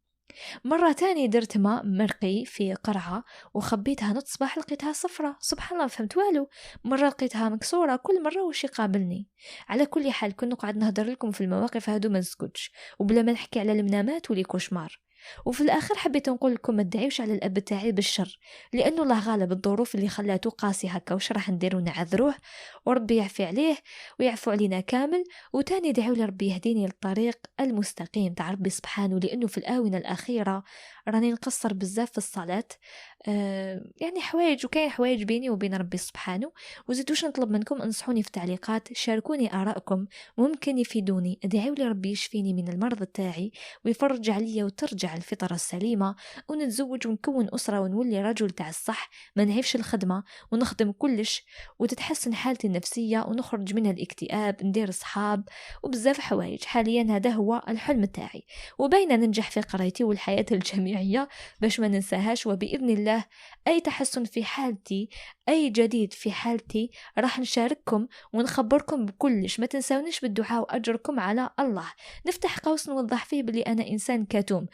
مرة تاني درت ماء مرقي في قرعة وخبيتها نص صباح، لقيتها صفرة، سبحان الله، فهمت والو. مرة لقيتها مكسورة، كل مرة وش يقابلني. على كل حال كنا قاعد نهدر لكم في المواقف هادو ما نسكتش، وبلا ما نحكي على المنامات ولي كوشمار. وفي الآخر حبيت نقول لكم ما تدعيوش على الأب تاعي بالشر، لأنه الله غالب الظروف اللي خلاته قاسي هكا، وش راح نديرو؟ نعذروه وربي يعفي عليه ويعفو علينا كامل. وتاني دعوا لي ربي يهديني للطريق المستقيم تاع ربي سبحانه، لأنه في الآونة الأخيرة راني نقصر بزاف في الصلاة، يعني حوايج، وكاين حوايج بيني وبين ربي سبحانه. وزيدوش نطلب منكم انصحوني في التعليقات، شاركوني آرائكم ممكن يفيدوني. ادعوا لي ربي يشفيني من المرض تاعي ويفرج عليا وترجع الفطرة السليمة، ونتزوج ونكون أسرة ونولي رجل تاع الصح، ما نعيفش الخدمة ونخدم كلش، وتتحسن حالتي النفسية ونخرج من الاكتئاب، ندير صحاب وبزاف حوايج. حاليا هذا هو الحلم تاعي، وبين ننجح في قرايتي والحياة الجامعية باش ما ننساهاش. وبإذن الله أي تحسن في حالتي، أي جديد في حالتي، راح نشارككم ونخبركم بكلش. ما تنسونيش بالدعاء وأجركم على الله. نفتح قوس نوضح فيه بلي أنا إنسان كتوم،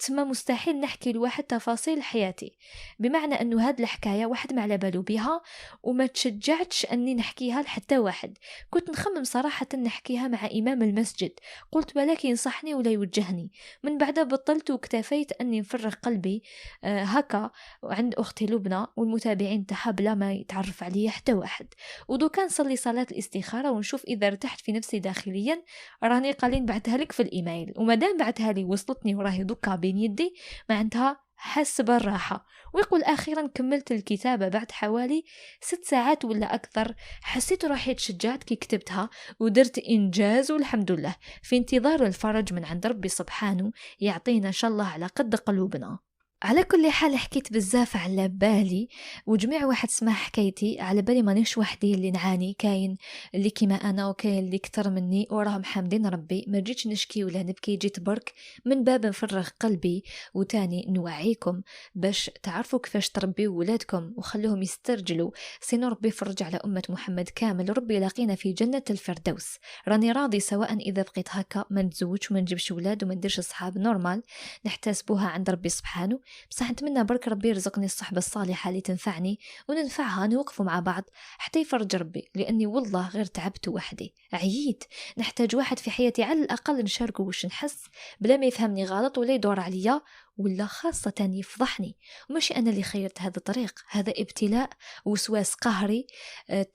تما مستحيل نحكي لواحد تفاصيل حياتي، بمعنى أنه هاد الحكاية واحد ما على بالو بها وما تشجعتش أني نحكيها لحتى واحد. كنت نخمم صراحة نحكيها مع إمام المسجد، قلت بلاك ينصحني ولا يوجهني. من بعد بطلت واكتفيت أني نفرغ قلبي هكا عند أختي لبنى والمتابعين تاعها بلا ما يتعرف عليا حتى واحد. ودو كان صلي صلاة الاستخارة ونشوف إذا ارتحت في نفسي داخليا. راني قالين بعتها لك في الإيميل، ومادام بعتها لي وصلتني وراهي دوكا بين يدي، معناتها حس بالراحة. ويقول أخيرا كملت الكتابة بعد حوالي 6 ساعات ولا أكثر. حسيت روحي تشجعت كي كتبتها ودرت إنجاز، والحمد لله في انتظار الفرج من عند ربي سبحانه، يعطينا إن شاء الله على قد قلوبنا. على كل حال حكيت بزاف على بالي، وجميع واحد سمع حكايتي، على بالي مانيش وحدي اللي نعاني، كاين اللي كيما انا وكاين اللي كتر مني، وراهم حامدين ربي. ما جيتش نشكي ولا نبكي، جيت برك من باب نفرغ قلبي، وتاني نوعيكم باش تعرفوا كيفاش تربيوا ولادكم وخلوهم يسترجلوا، سينو ربي يفرج على أمة محمد كامل، ربي يلاقينا في جنة الفردوس. راني راضي سواء إذا بقيت هكا ما نتزوجش وما نجيبش ولاد وما نديرش أصحاب نورمال، نحتسبوها عند ربي سبحانه. بصح نتمنى برك ربي يرزقني الصحبة الصالحة اللي تنفعني وننفعها، نوقفوا مع بعض حتى يفرج ربي، لأني والله غير تعبت وحدي، عييت، نحتاج واحد في حياتي على الأقل نشاركه وش نحس بلا ما يفهمني غلط ولا يدور عليا، ولا خاصة يفضحني. وماشي أنا اللي خيرت هذا الطريق، هذا ابتلاء، وسواس قهري،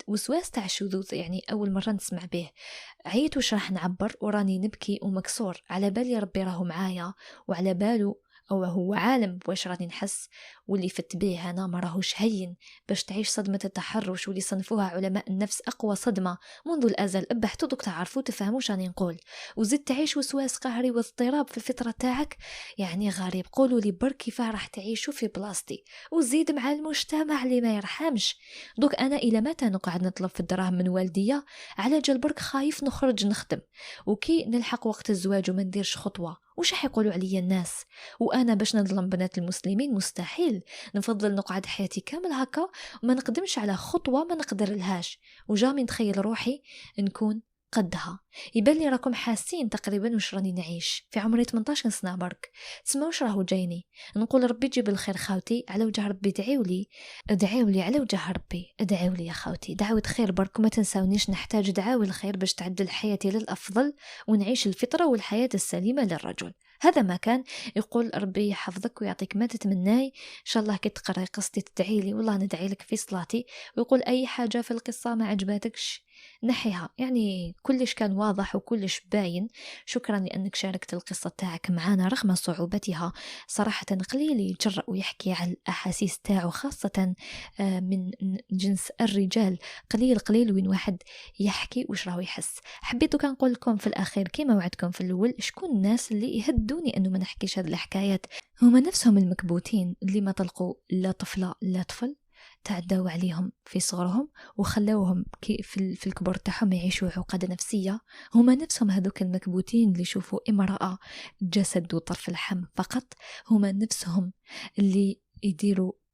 وسواس تاع شذوذ، يعني أول مرة نسمع به. عيت وش راح نعبر، وراني نبكي ومكسور، على بالي ربي راهو معايا وعلى باله، أو هو عالم واش راني نحس، واللي فت بيه أنا ما راهوش هين باش تعيش صدمة التحرش، واللي صنفوها علماء النفس أقوى صدمة منذ الأزل. ابحثوا دوك تعرفوا تفهموا شاني نقول، وزيد تعيش وسواس قهري واضطراب في الفطرة تاعك، يعني غريب. قولوا لي برك كيفاه راح تعيشوا في بلاصتي، وزيد مع المجتمع اللي ما يرحمش. دوك أنا إلى متى نقعد نطلب في الدراهم من والدية على جال برك خايف نخرج نخدم، وكي نلحق وقت الزواج وما نديرش خطوة وش حيقولوا عليا الناس؟ وأنا باش نظلم بنات المسلمين مستحيل. نفضل نقعد حياتي كامل هكا وما نقدمش على خطوة ما نقدر لهاش، وجامي نتخيل روحي نكون قدها. يبان لي راكم حاسين تقريبا واش راني نعيش في عمري 18 سنه برك. تسمعوا واش راهو جايني نقول ربي يجيب الخير خاوتي على وجه ربي. ادعيوا لي على وجه ربي، ادعيوا لي يا خاوتي دعوه خير برك. ما تنساونيش نحتاج دعاوى الخير باش تعدل حياتي للافضل ونعيش الفطره والحياه السليمه للرجل. هذا ما كان. يقول ربي يحفظك ويعطيك ما تتمناي. ان شاء الله كي تقراي قصتي تدعي لي والله ندعي لك في صلاتي. ويقول اي حاجه في القصه ما عجباتكش نحيها. يعني كلش كان واضح وكلش باين. شكرا لأنك شاركت القصة تاعك معنا رغم صعوبتها. صراحة قليل يجرأ ويحكي على الأحاسيس تاعه خاصة من جنس الرجال. قليل وين واحد يحكي وش راهو يحس. حبيتو كان نقول لكم في الأخير كما وعدكم في الأول شكون الناس اللي يهدوني أنه ما نحكيش هذه الحكايات. هما نفسهم المكبوتين اللي ما طلقوا لا طفلة لا طفل، تعدوا عليهم في صغرهم وخلوهم في الكبر تاعهم يعيشوا عقد نفسية. هما نفسهم هذوك المكبوتين اللي يشوفوا امرأة جسد وطرف اللحم فقط. هما نفسهم اللي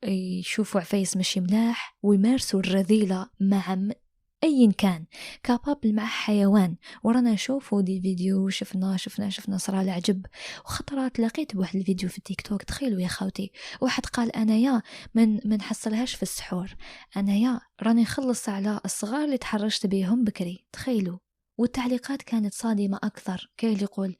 يشوفوا عفايس ماشي ملاح ويمارسوا الرذيلة مع أي كان كابابل مع حيوان. ورانا نشوفوا دي فيديو شفنا صراحة العجب. وخطرات لقيت بواحد الفيديو في التيك توك تخيلوا يا خاوتي واحد قال أنا يا من نحصلهاش في السحور، أنا يا راني نخلص على الصغار اللي تحرشت بيهم بكري. تخيلوا. والتعليقات كانت صادمة أكثر. كاين اللي يقول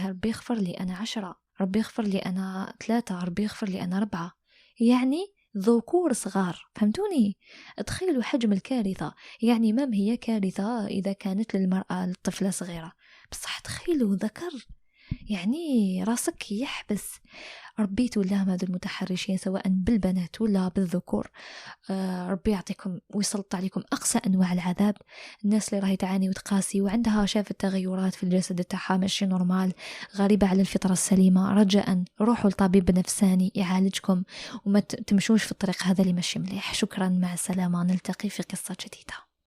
ربي يغفر لي أنا 10، ربي يغفر لي أنا 3، ربي يغفر لي أنا 4. يعني ذكور صغار. فهمتوني؟ تخيلوا حجم الكارثة. يعني ما هي كارثة إذا كانت للمرأة الطفلة صغيرة، بصح تخيلوا ذكر. يعني راسك يحبس. ربيت ولا هذا المتحرشين سواء بالبنات ولا بالذكور. ربي يعطيكم ويسلط عليكم أقصى أنواع العذاب. الناس اللي راهي تعاني وتقاسي وعندها شافت تغيرات في الجسد تاعها ماشي نورمال، غريبة على الفطرة السليمة، رجاء روحوا لطبيب نفساني يعالجكم وما تمشوش في الطريق هذا اللي ماشي مليح. شكرا، مع السلامة، نلتقي في قصة جديدة.